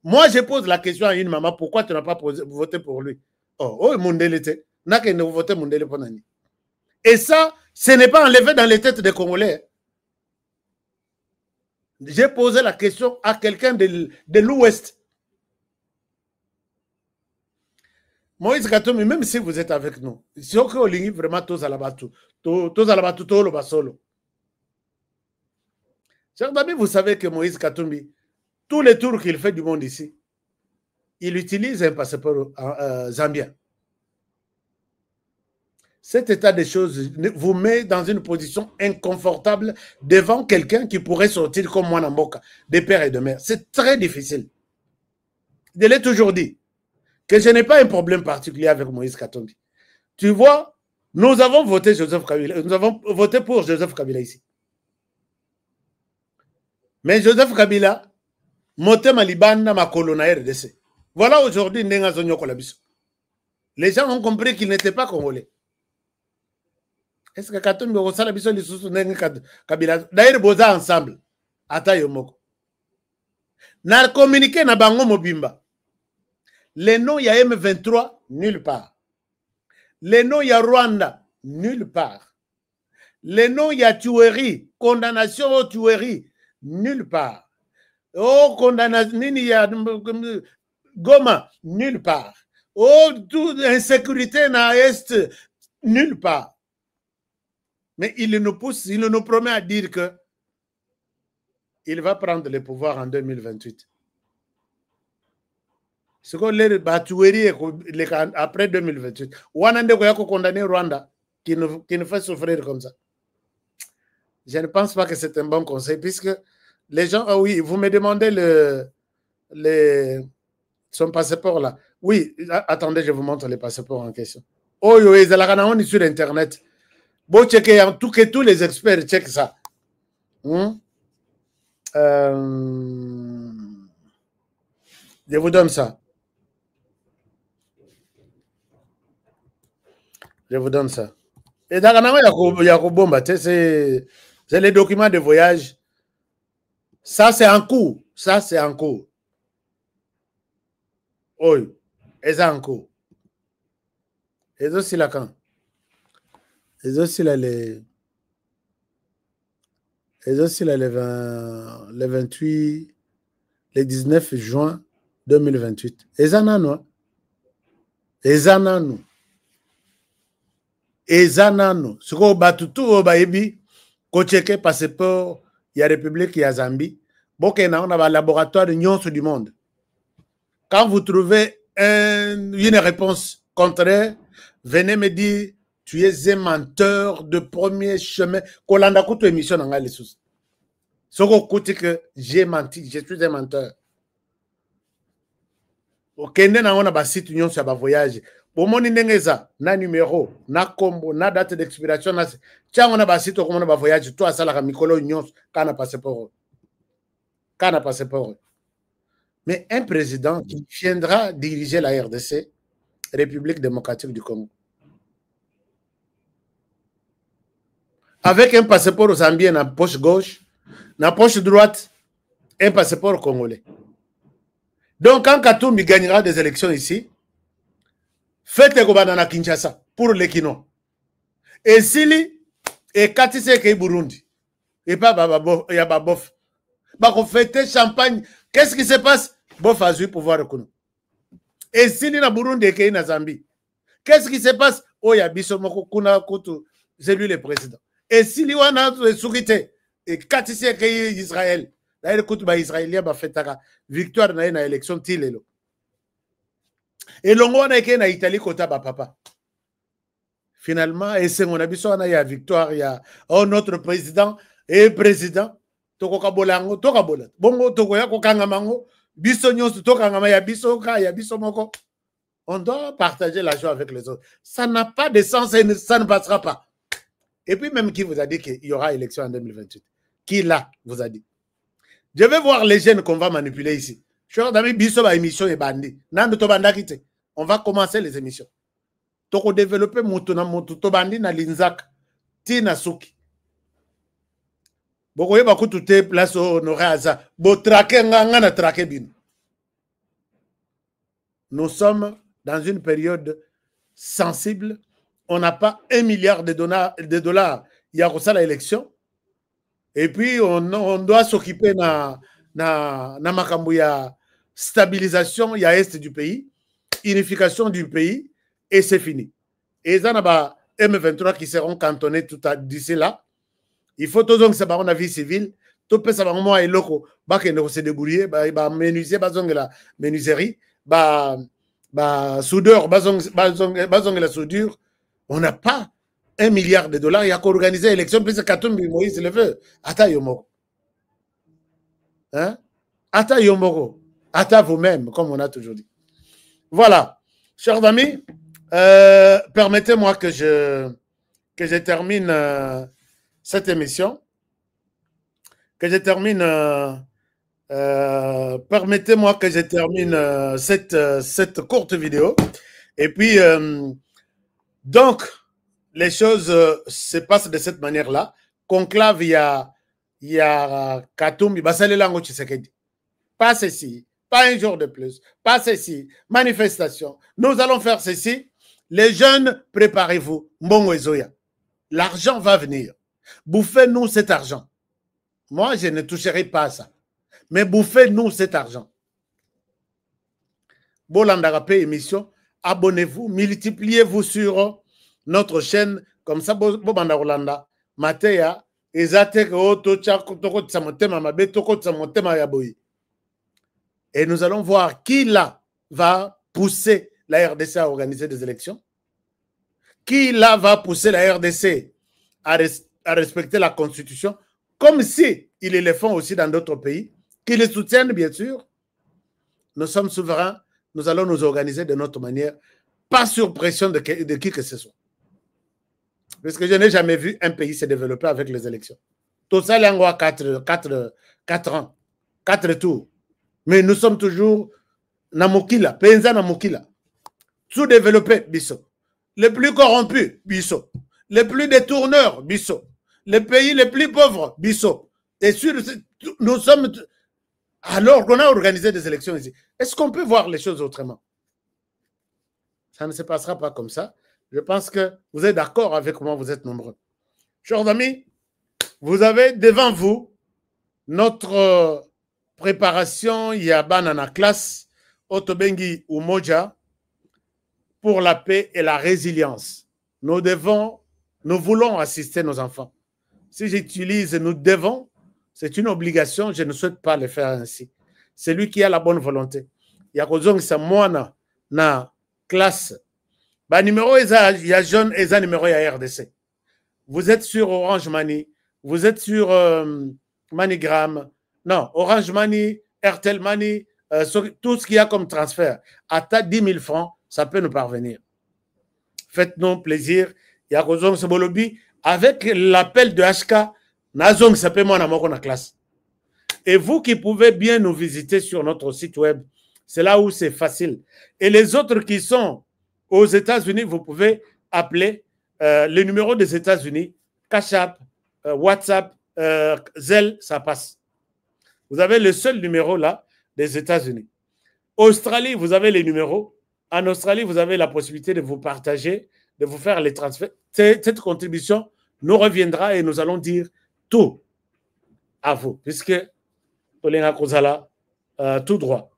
Speaker 6: Moi, je pose la question à une maman, pourquoi tu n'as pas voté pour lui? Oh, Mundele était. N'a qu'à voter Mundele pour Nani. Et ça, ce n'est pas enlevé dans les têtes des Congolais. J'ai posé la question à quelqu'un de l'Ouest. Moïse Katumbi, même si vous êtes avec nous, si on a vraiment tous à la bateau, tout le basolo. Chers amis, vous savez que Moïse Katumbi, tous les tours qu'il fait du monde ici, il utilise un passeport zambien. Cet état de choses vous met dans une position inconfortable devant quelqu'un qui pourrait sortir comme moi Namboka, de père et de mère. C'est très difficile. Je l'ai toujours dit que je n'ai pas un problème particulier avec Moïse Katumbi. Tu vois, nous avons voté Joseph Kabila, nous avons voté pour Joseph Kabila ici. Mais Joseph Kabila, Motema Libanda ma colonna RDC. Voilà aujourd'hui Nenga Zonyo Kolabiso. Les gens ont compris qu'il n'était pas congolais. Est-ce que Katumbi Rosala Biso Lisusu Nenga Kabila d'ailleurs boza ensemble. Ata Yomoko. Na communiqué na bango mobimba. Les noms, il y a M23, nulle part. Les noms, il y a Rwanda, nulle part. Les noms, il y a tuerie, condamnation aux tueries, nulle part. Oh, condamnation, il y a Goma, nulle part. Oh, toute insécurité dans l'Est, nulle part. Mais il nous pousse, il nous promet à dire que il va prendre le pouvoir en 2028. Ce qu'on les battueries après 2028. Wanande Koyako condamné Rwanda qui nous fait souffrir comme ça. Je ne pense pas que c'est un bon conseil puisque les gens, ah oui, vous me demandez son passeport là. Oui, attendez, je vous montre les passeports en question. Oh, yo, ils sont sur Internet. Bon, checker, en tout cas, tous les experts checkent ça. Je vous donne ça. Je vous donne ça. Et dans c'est les documents de voyage. Ça, c'est en cours. Ça, c'est en cours. Oui, c'est en cours. Et aussi là quand? Et aussi là les... Et aussi là le 28, le 19 juin 2028. Et ça, non. Et ça, non. Ezanano, ce qu'on bat tout au baébi, qu'on checké passeport, il y a République, il y a Zambie. Bon, on a un laboratoire de nyonso du monde. Quand vous trouvez une réponse contraire, venez me dire, tu es un menteur de premier chemin. Kolanda kutu émission nanga les sous. Soko kuti que j'ai menti, je suis un menteur. Okende na ona ba site union sur ba voyage. Bomoni ndengeza na numéro, na combo, na date d'expiration na tiens on a ba site on a ba voyage toi ça la mikolo union kana passeport. Kana passeport. Mais un président qui viendra diriger la RDC, République démocratique du Congo, avec un passeport zambien dans la poche gauche, dans la poche droite, un passeport congolais. Donc, quand Katumbi gagnera des élections ici, faites le Banana Kinshasa pour les Kino. Et Sili, et Katise Kei Burundi, et pas Babof. Bako fêter champagne. Qu'est-ce qui se passe? Bof a eu pouvoir reconnaître. Et Sili na Burundi et Kei na Zambie. Qu'est-ce qui se passe? Oh, ya Bisomoko Kuna Kutu, c'est lui le président. Et Sili wana Soukite, et Katise Kei Israël. D'ailleurs, écoute, les Israéliens ont fait la victoire dans l'élection. Et l'on a été en Italie, côté papa. Finalement, et c'est mon avis, on a eu la victoire. Il y a notre président et président. Toko Bolango, Toka Bola. Bongo, Toko Yako Kangamango, Bissonios, Tokangama, Yabisoka, Yabisomoko. On doit partager la joie avec les autres. Ça n'a pas de sens et ça ne passera pas. Et puis, même qui vous a dit qu'il y aura élection en 2028? Qui là vous a dit? Je vais voir les jeunes qu'on va manipuler ici. Je suis d'amis biso émission et bandi. On va commencer les émissions. Toko développer mutuna mututo bandi na linzak tina suki. Bokoye bakutu te place honoré aza. Bo traquer nganga na traquer bin. Nous sommes dans une période sensible. On n'a pas 1 milliard de dollars. Il y a ça l'élection. Et puis, on doit s'occuper na makambo ya stabilisation, il y a est du pays, unification du pays, et c'est fini. Et il y a M23 qui seront cantonnés tout d'ici là. Il faut toujours que ça va en vie civile. Tout peut savoir moi et loco, bah que nous se débrouiller, bah menuisier, bah la menuiserie, bah soudeur, bah la soudure. On n'a pas 1 milliard de dollars, il y a qu'à organiser l'élection, puis c'est Katumbi Moïse le veut. Ata Yomoko. Hein? Ata Yomoko. Ata vous-même, comme on a toujours dit. Voilà. Chers amis, permettez-moi que je termine cette émission. Permettez-moi que je termine cette courte vidéo. Et puis, donc, les choses se passent de cette manière-là. Conclave, il y a Katumbi, Basale Lango Tshisekedi. Pas ceci, pas un jour de plus, pas ceci, manifestation. Nous allons faire ceci. Les jeunes, préparez-vous. Mbongo Ezoya. L'argent va venir. Bouffez-nous cet argent. Moi, je ne toucherai pas à ça. Mais bouffez-nous cet argent. Bolandarape émission. Abonnez-vous, multipliez-vous sur notre chaîne, comme ça, Bobanda Rolanda, Matéa, Ezate, et nous allons voir qui là va pousser la RDC à organiser des élections, qui là va pousser la RDC à respecter la Constitution, comme si ils le font aussi dans d'autres pays, qui les soutiennent bien sûr. Nous sommes souverains, nous allons nous organiser de notre manière, pas sur pression de qui que ce soit. Parce que je n'ai jamais vu un pays se développer avec les élections. Tout ça, il y a 4 ans, 4 tours. Mais nous sommes toujours Namokila, Penza Namokila. Sous-développés, Bisso. Les plus corrompus, Bisso. Les plus détourneurs, Bisso. Les pays les plus pauvres, Bisso. Et sur, nous sommes... Alors qu'on a organisé des élections ici, est-ce qu'on peut voir les choses autrement? Ça ne se passera pas comme ça. Je pense que vous êtes d'accord avec moi, vous êtes nombreux. Chers amis, vous avez devant vous notre préparation Yabanana classe Otobengi Umoja pour la paix et la résilience. Nous voulons assister nos enfants. Si j'utilise nous devons, c'est une obligation, je ne souhaite pas le faire ainsi. Celui qui a la bonne volonté. Yakozong Samoana na classe Bah, numéro, il y a jaune et ça numéro, il y a RDC. Vous êtes sur Orange Money, vous êtes sur MoneyGram, non, Orange Money, Airtel Money, tout ce qu'il y a comme transfert. À 10 000 francs, ça peut nous parvenir. Faites-nous plaisir. Il y a Kozong Sebolobi. Avec l'appel de HK, Nazong s'appelle moi dans la classe. Et vous qui pouvez bien nous visiter sur notre site web, c'est là où c'est facile. Et les autres qui sont aux États-Unis, vous pouvez appeler le numéro des États-Unis, Cash App, WhatsApp, Zelle, ça passe. Vous avez le seul numéro là des États-Unis. Australie, vous avez les numéros. En Australie, vous avez la possibilité de vous partager, de vous faire les transferts. Cette contribution nous reviendra et nous allons dire tout à vous, puisque Tolenga Kozala, tout droit.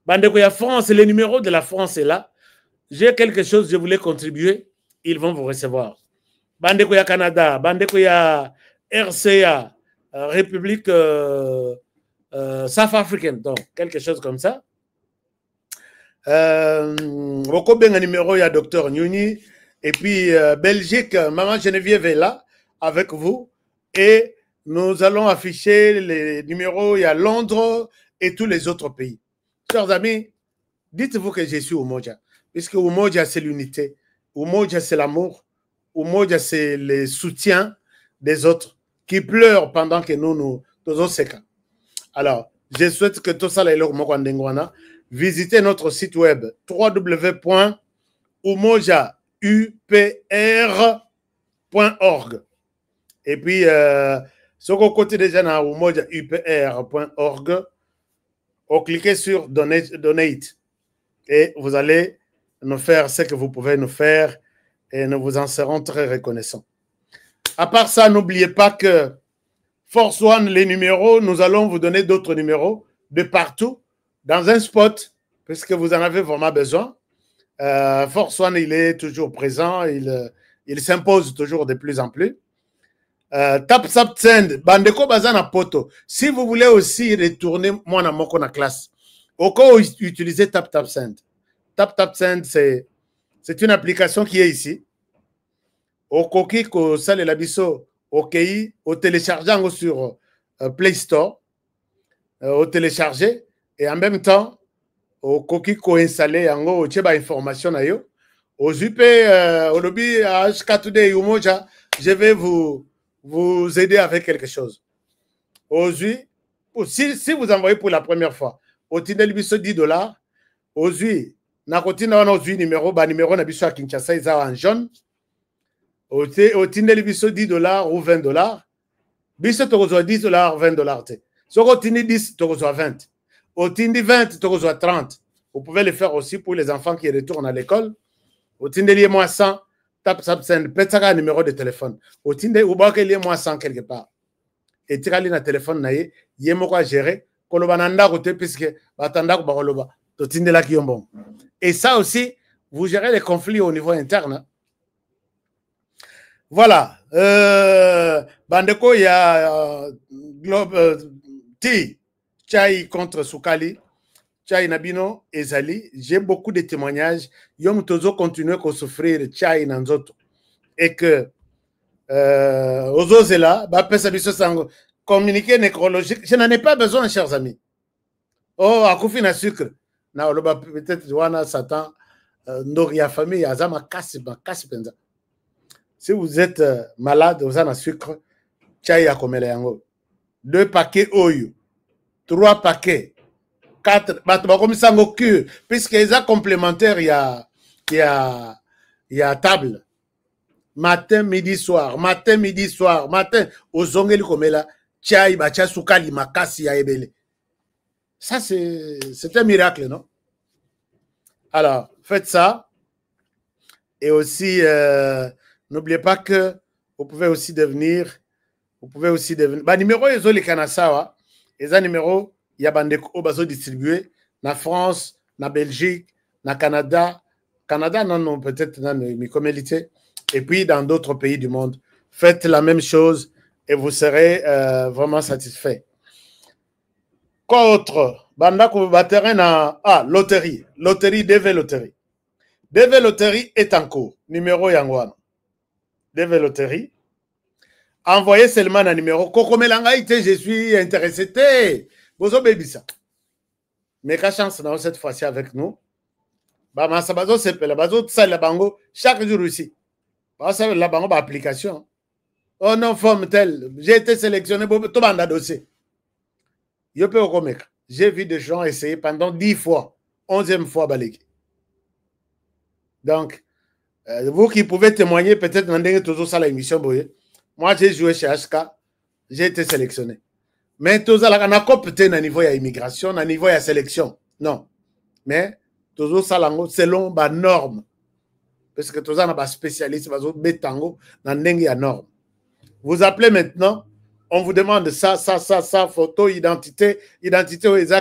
Speaker 6: Bandekoya France, le numéro de la France est là. J'ai quelque chose, je voulais contribuer, ils vont vous recevoir. Bandekoya Canada, Bandekoya RCA, République South African, donc quelque chose comme ça. Beaucoup un numéro, il y a Dr Nyuni. Et puis Belgique, Maman Geneviève est là avec vous. Et nous allons afficher les numéros. Il y a Londres et tous les autres pays. Chers amis, dites-vous que je suis Umoja. Puisque Umoja, c'est l'unité. Umoja, c'est l'amour. Umoja, c'est le soutien des autres qui pleurent pendant que nous faisons ces cas. Alors, je souhaite que tout ça, visitez notre site web www.umojaupr.org. Et puis, ce qu'on côté déjà dans umojaupr.org, vous cliquez sur Donate et vous allez nous faire ce que vous pouvez nous faire et nous vous en serons très reconnaissants. À part ça, n'oubliez pas que Force One, les numéros, nous allons vous donner d'autres numéros de partout dans un spot, puisque vous en avez vraiment besoin. Force One, il est toujours présent, il s'impose toujours de plus en plus. Tap Send, Bandeko Bazana Poto. Si vous voulez aussi retourner moi dans mon classe, au cas où utiliser Tap Send. Tap Send, c'est une application qui est ici. Au coquille que ça le labisso, au téléchargeant sur Play Store, au télécharger et en même temps au coquille ko installé en haut au information na yo. Au UP au lobby HK Today Umoja, je vais vous aider avec quelque chose. Aujourd'hui, si vous envoyez pour la première fois, au Tindel biso $10, aujourd'hui, na kotina wana aujourd'hui numéro na biso à Kinshasa ils en jaune. Au Tindel biso $10 ou $20. Biso tokozwa $10, $20 te. Si au Tindel 10, tokozwa 20. Au Tindel 20, tokozwa 30. Vous pouvez le faire aussi pour les enfants qui retournent à l'école. Au Tindel moins 100. Tap send, petaka numéro de téléphone. Au Tinder, ou bien qu'il y ait moins 100 quelque part. Et tu as un téléphone, il y a quoi gérer. Puisque et ça aussi, vous gérez les conflits au niveau interne. Voilà. Bandeko, il y a Tchai contre Soukali. Tchai Nabino et Zali, j'ai beaucoup de témoignages. Yom Tozo continue à souffrir Tchai Nanzoto. Et que aux Ozela, communiqué nécrologique, je n'en ai pas besoin, chers amis. Oh, à Koufi na sucre. Peut-être Wana Satan, Noria famille, Azama Kassipenza. Si vous êtes malade, vous avez un sucre, Tchai a comme yango. 2 paquets Oyo, 3 paquets. 4, puisque les complémentaires, il y a table. Matin, midi, soir. Matin, midi, soir. Matin, aux ongles comme là, tchai, bacha, soukali, makasi, ya ebele. Ça, c'est un miracle, non? Alors, faites ça. Et aussi, n'oubliez pas que vous pouvez aussi devenir. Bah, numéro, ils ont les Kanasawa. Les numéros, il y a des bateaux distribués na France, na Belgique, na Canada. Canada, non, peut-être dans mes communautés. Et puis dans d'autres pays du monde. Faites la même chose et vous serez vraiment satisfait. Quoi autre? Bandako Baterena. Ah, loterie. Loterie, DV Loterie. DV Loterie est en cours. Numéro Yangwana. DV Loterie. Envoyez seulement un numéro. Kokomelanga ite, je suis intéressé. Bozo Bébissa. Mais quelle chance dans cette fois-ci avec nous. Bamasa bazo sepela bazo tsala bango chaque jour ici. Parce que la bango ba application. Oh non, forme telle. J'ai été sélectionné pour tout banda dossier. Yo peux remettre. J'ai vu des gens essayer pendant 10 fois. 11e fois balégué. Donc, vous qui pouvez témoigner, peut-être dans toujours ça l'émission, moi j'ai joué chez HK, j'ai été sélectionné. Mais tout ça, on a peut-être un niveau d'immigration, un niveau de sélection. Non. Mais toujours ça, selon les normes. Parce que tout ça, on a des spécialistes, dans les normes. Vous appelez maintenant, on vous demande ça, photo, identité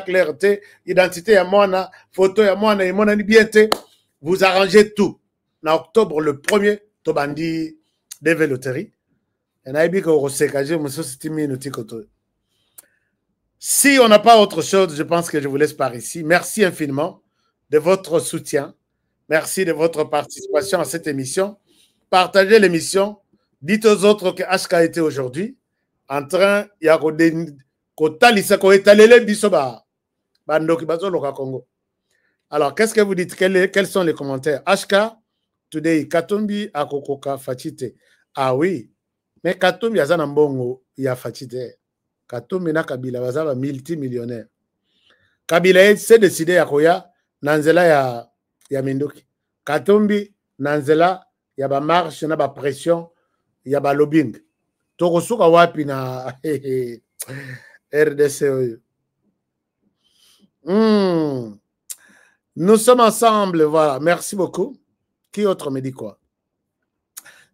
Speaker 6: clarté, identité à moi, photo à moi, et mon bien. Vous arrangez tout. En octobre, le 1er, Tobandi DV Loterie. Si on n'a pas autre chose, je pense que je vous laisse par ici. Merci infiniment de votre soutien. Merci de votre participation à cette émission. Partagez l'émission. Dites aux autres que HK a été aujourd'hui en train de Congo. Alors, qu'est-ce que vous dites? Quels sont les commentaires? HK, today, Katumbi Akokoka Fachite. Ah oui, mais Katumbi Azana Mbongo, il y a Fachite. Katumbi na Kabila, Azana multimillionnaire. Kabila s'est décidé à Koya, Nanzela ya Mindoki. Katumbi, Nanzela, il y a ba marche, il y a ba pression, il y a ba lobbying. Tokosuka wapi na RDC. Nous sommes ensemble, voilà. Merci beaucoup. Qui autre me dit quoi?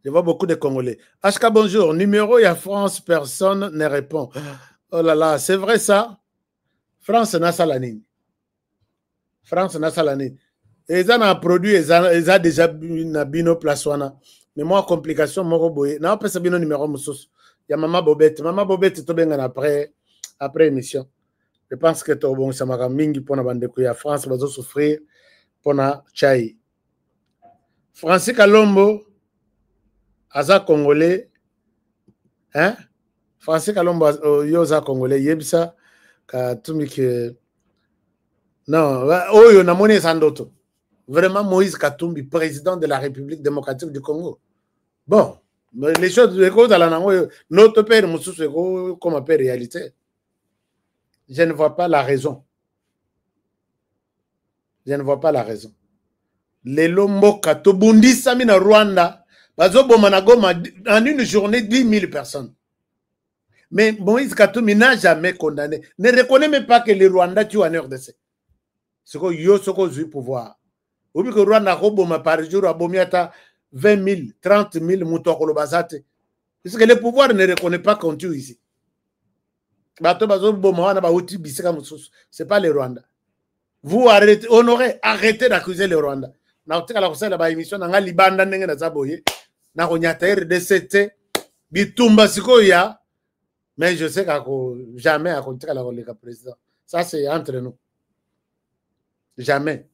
Speaker 6: Je vois beaucoup de Congolais. HK, bonjour. Numéro, il y a France, personne ne répond. Oh là là, c'est vrai ça? France n'a pas la ligne. France n'a pas la ligne. Ils ont un produit, ils ont déjà une bino plaswana. Mais moi, complication, moi, boye. Non, pas ce bino numéro, il y a Maman Bobette. Maman Bobette, tout bien après émission. Je pense que tout bon, ça m'a mingi pour la bande de France va souffrir pour la Tchaï. Francis Kalombo, Aza Congolais, hein? Francis Kalombo, Yoza Congolais, Yebsa, Katumbi non, Oyo Namone Sandoto. Vraiment Moïse Katumbi, président de la République démocratique du Congo. Bon, les choses, notre père, comme père réalité. Je ne vois pas la raison. Je ne vois pas la raison. Les Lomboka, Tobundi Samina Rwanda, en une journée, 10 000 personnes. Mais Moïse Katumbi n'a jamais condamné. Ne reconnaît même pas que les Rwandais tuent en RDC. C'est que yo soko du pouvoir. Ou bien que Rwanda Roboma par jour a bomiata 20 000, 30 000 moutons kolobazate. Parce que le pouvoir ne reconnaît pas qu'on tue ici. C'est pas les Rwandais. Vous arrêtez, honorez, arrêtez d'accuser les Rwandais. Mais je sais que jamais à le président. Ça, c'est entre nous. Jamais.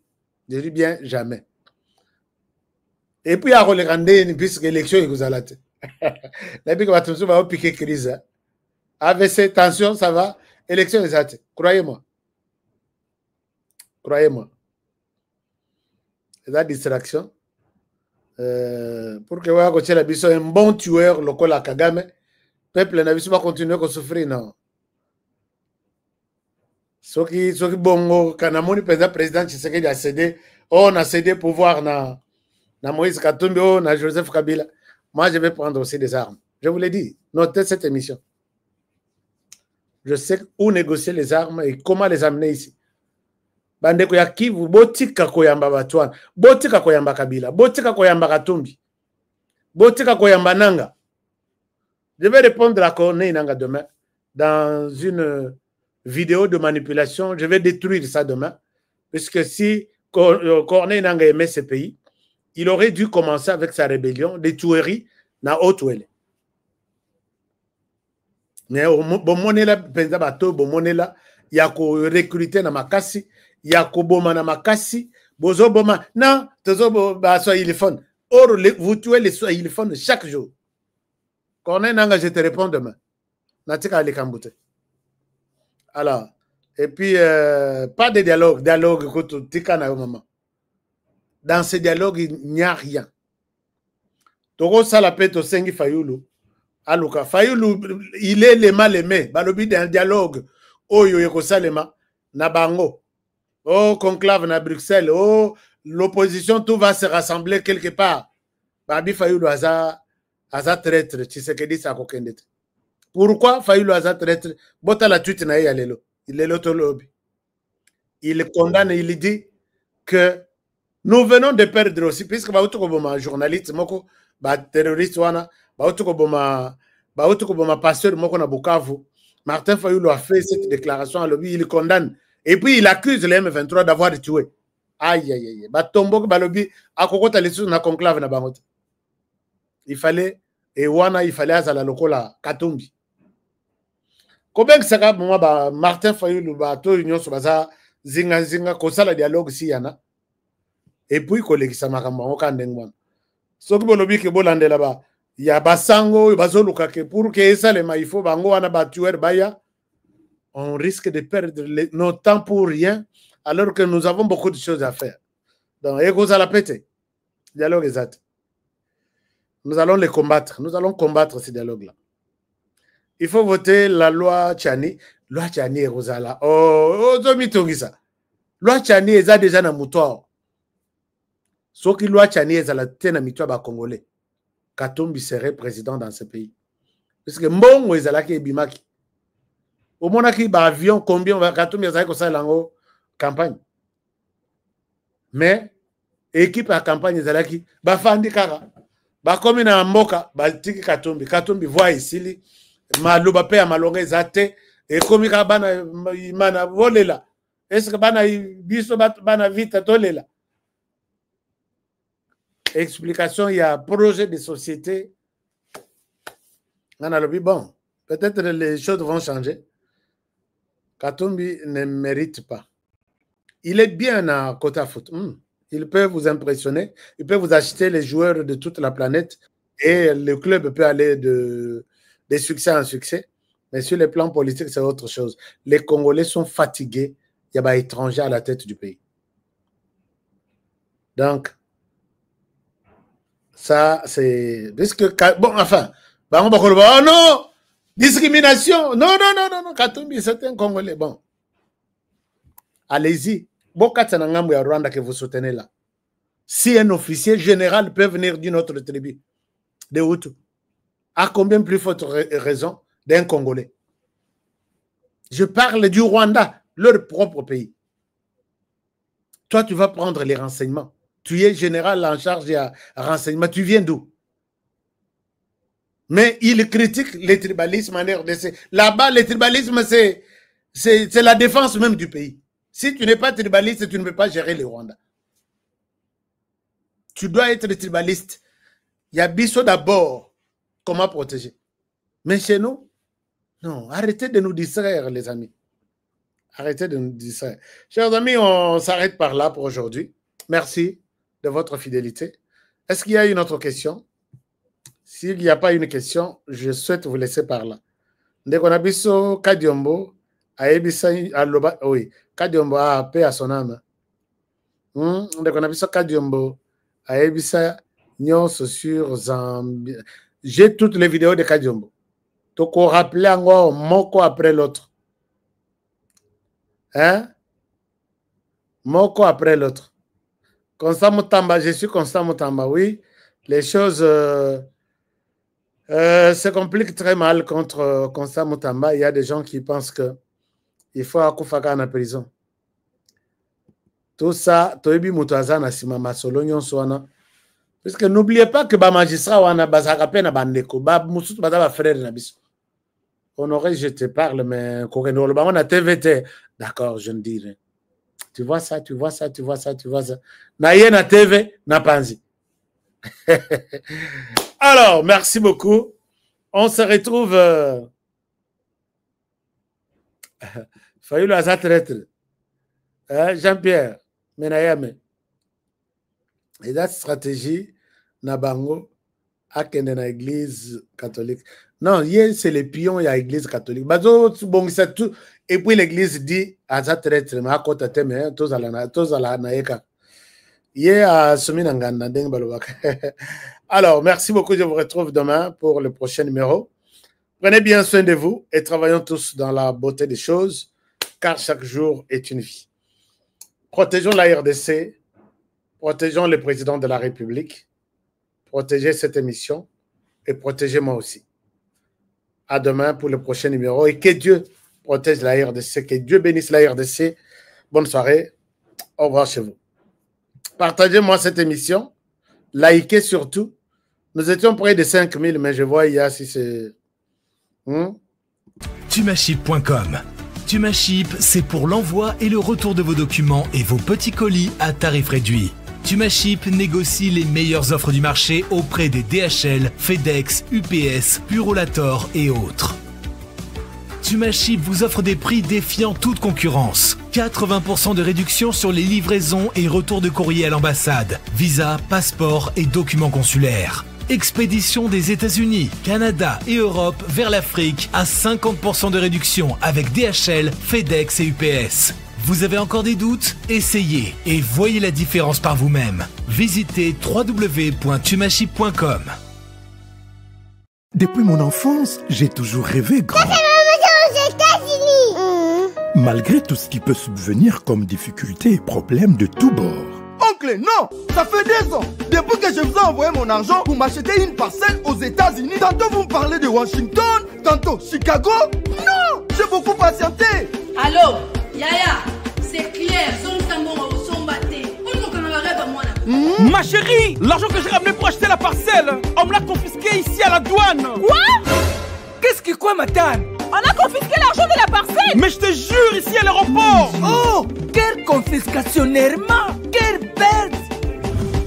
Speaker 6: Je dis bien jamais. Et puis, à regarder, puisque l'élection, vous allez. Depuis que votre va piquer crise. AVC, tension, ça va. Élection exacte. Croyez-moi. Croyez-moi. La distraction. Pour que vous ayez un bon tueur, le col à Kagame, le peuple n'a pas continué à souffrir, non. Ceux qui bon, quand on a président Tshisekedi a cédé, on a cédé pouvoir na Moïse Katumbi, na Joseph Kabila. Moi, je vais prendre aussi des armes. Je vous l'ai dit, notez cette émission. Je sais où négocier les armes et comment les amener ici. Bandeko ya Kivu, botika koyamba Batouane, botika koyamba Kabila, botika koyamba Katumbi, botika koyamba Nanga. Je vais répondre à Corneille Nanga demain dans une vidéo de manipulation. Je vais détruire ça demain. Puisque si Corneille Nanga aimait ce pays, il aurait dû commencer avec sa rébellion, des tueries dans Haute-Ouelle. Mais bon monela penza bato bon monela ya ko recruter na makasi ya ko boma na makasi Bozo Boma. Non, Swahiliphone. Or, vous tuez les Swahiliphones chaque jour. Corneille Nanga, je te réponds demain. Natika Alikambute. Alors, et puis, pas de dialogue. Dialogue, écoute, tika na maman. Dans ce dialogue, il n'y a rien. Toro Salapeto Sengi Fayoulou. Aluka. Fayoulou, il est le mal aimé. Balobi d'un dialogue. Oh, Yoyeko Salema. Nabango. Oh, conclave na Bruxelles. Oh, l'opposition, tout va se rassembler quelque part. Babi Fayoulou Aza traître. Tu sais que dit ça kokende. Pourquoi Fayoulou Aza traître? Bota la tweet na yalelo. Il est l'autolobe. Il condamne, il dit que nous venons de perdre aussi, puisque un journaliste, un terroriste, un pasteur na Bukavu, Martin Fayoulou a fait cette déclaration à l'objet, il condamne. Et puis il accuse les M23 d'avoir tué. Aïe, aïe, aïe. Batombo, balobi, à Kokota les na conclave na bangot. Il fallait, et wana, il fallait à la locola, Katumbi. Combien que ça va, Martin Fayoulou, to union sur baza, zinga, kosala dialogue si yana. Et puis, collègue, ça m'a ramené au Kandengwan. Ce que bolobi ke bolande là-bas, il y a basango, bazoluka ke pour que ça les il faut bango ana batuer baya. On risque de perdre notre temps pour rien, alors que nous avons beaucoup de choses à faire. Donc, ego ça la pété. Dialogue exact. Nous allons les combattre. Nous allons combattre ces dialogues-là. Il faut voter la loi Tchani. Loi Tchani et Rosala. Oh, Zomitongisa. Loi Tchani est déjà dans moutoir. Sauf que loi Tchani est la tena mitoa ba Congolais. Katumbi serait président dans ce pays. Parce que Mbongo est là qui est bimaki. Au moins qui ba avion combien va Katumbi est là qui ça lango campagne. Mais équipe à campagne est là qui ba fandi kara. Ba comme na mboka ba tiki Katumbi voit ici maluba pe amalonga zate et comme ka bana mana volela. Est-ce que bana biso bana vite tolela? Explication, il y a projet de société. On a le bon, peut-être les choses vont changer. Katumbi ne mérite pas. Il est bien à Kota Foot. Il peut vous impressionner. Il peut vous acheter les joueurs de toute la planète et le club peut aller de succès en succès. Mais sur le plan politique, c'est autre chose. Les Congolais sont fatigués. Il y a des étrangers à la tête du pays. Donc, ça, c'est... Bon, enfin, oh non! Discrimination! Non, Katumbi, c'est un Congolais. Bon. Allez-y. Bokatanangamou ya Rwanda que vous soutenez là. Si un officier général peut venir d'une autre tribu, de Hutu, à combien plus forte raison d'un Congolais? Je parle du Rwanda, leur propre pays. Toi, tu vas prendre les renseignements. Tu es général en charge des renseignements. Tu viens d'où? Mais il critique le tribalisme en RDC. Là-bas, le tribalisme, c'est la défense même du pays. Si tu n'es pas tribaliste, tu ne peux pas gérer le Rwanda. Tu dois être tribaliste. Il y a Bisso d'abord. Comment protéger? Mais chez nous, non. Arrêtez de nous distraire, les amis. Arrêtez de nous distraire. Chers amis, on s'arrête par là pour aujourd'hui. Merci de votre fidélité. Est-ce qu'il y a une autre question? S'il n'y a pas une question, je souhaite vous laisser par là. Ndekonabiso Kadiombo, Aebisa Aloba, oui, Kadiombo a paix à son âme. Ndekonabiso Kadiombo, Aebisa Nyonso sur Zambie. J'ai toutes les vidéos de Kadiombo. Donc, on rappelle encore Moko après l'autre. Hein? Moko après l'autre. Constant Moutamba, je suis Constant Moutamba, oui. Les choses se compliquent très mal contre Constant Moutamba. Il y a des gens qui pensent qu'il faut Akufaka en prison. Tout ça, Toebi Moutazana Simama Solonion Soana. Parce que n'oubliez pas que les magistrats wana bazakape na bandeko, ba musutu bazaba frère na biso. Honoré, je te parle, mais Kokendo le bango na TVT. D'accord, je ne dis rien. Tu vois ça, tu vois ça, tu vois ça, tu vois ça. Na ye na TV, na panzi. Alors, merci beaucoup. On se retrouve. Fayoulou Aza traître. Jean-Pierre, Menayame. Et la stratégie, Nabango, à l'église catholique. Non, c'est les pions, il y a l'église catholique. Bon, c'est tout. Et puis l'église dit, à ça traite, mais à côté de moi, tous à la naïka. Alors, merci beaucoup. Je vous retrouve demain pour le prochain numéro. Prenez bien soin de vous et travaillons tous dans la beauté des choses, car chaque jour est une vie. Protégeons la RDC, protégeons le président de la République, protégez cette émission et protégez-moi aussi. À demain pour le prochain numéro et que Dieu protège la RDC, que Dieu bénisse la RDC. Bonne soirée. Au revoir chez vous. Partagez-moi cette émission. Likez surtout. Nous étions près de 5000, mais je vois, il y a si c'est...
Speaker 7: Tumaship.com. Tumaship, c'est pour l'envoi et le retour de vos documents et vos petits colis à tarif réduit. Tumaship négocie les meilleures offres du marché auprès des DHL, FedEx, UPS, Purolator et autres. Tumaship vous offre des prix défiant toute concurrence. 80% de réduction sur les livraisons et retours de courrier à l'ambassade, visa, passeport et documents consulaires. Expédition des États-Unis, Canada et Europe vers l'Afrique à 50% de réduction avec DHL, FedEx et UPS. Vous avez encore des doutes? Essayez et voyez la différence par vous-même. Visitez www.tumaship.com.
Speaker 2: Depuis mon enfance, j'ai toujours rêvé grand. Malgré tout ce qui peut subvenir comme difficultés et problèmes de tous bords.
Speaker 3: Oncle, non, ça fait 2 ans. Depuis que je vous ai envoyé mon argent pour m'acheter une parcelle aux États-Unis, tantôt vous me parlez de Washington, tantôt Chicago. Non, j'ai beaucoup patienté.
Speaker 4: Allô, Yaya, c'est clair,
Speaker 5: Ma chérie, l'argent que j'ai ramené pour acheter la parcelle, on me l'a confisqué ici à la douane.
Speaker 4: Quoi?
Speaker 5: Qu'est-ce qui quoi, Matane?
Speaker 4: On a confisqué l'argent de la parcelle.
Speaker 5: Mais je te jure, ici à l'aéroport.
Speaker 8: Oh, quelle confiscationnairement, quelle bête.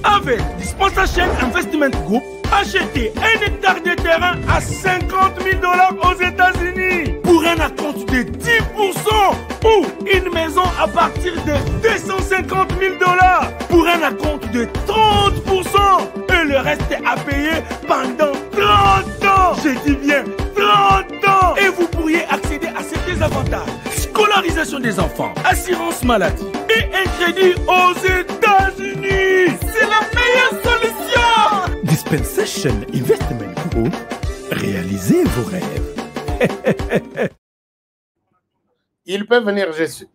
Speaker 5: Avec Dispensation Investment Group, achetez 1 hectare de terrain à 50 000 $ aux États-Unis pour un acompte de 10% ou une maison à partir de 250 000 $ pour un acompte de 30% et le reste est à payer pendant 30 ans. Je dis bien 30 ans. Et vous pourriez accéder à ces désavantages: scolarisation des enfants, assurance maladie et un crédit aux États-Unis. C'est la meilleure solution.
Speaker 2: Dispensation Investment Group, réalisez vos rêves.
Speaker 6: Il peut venir, je suis.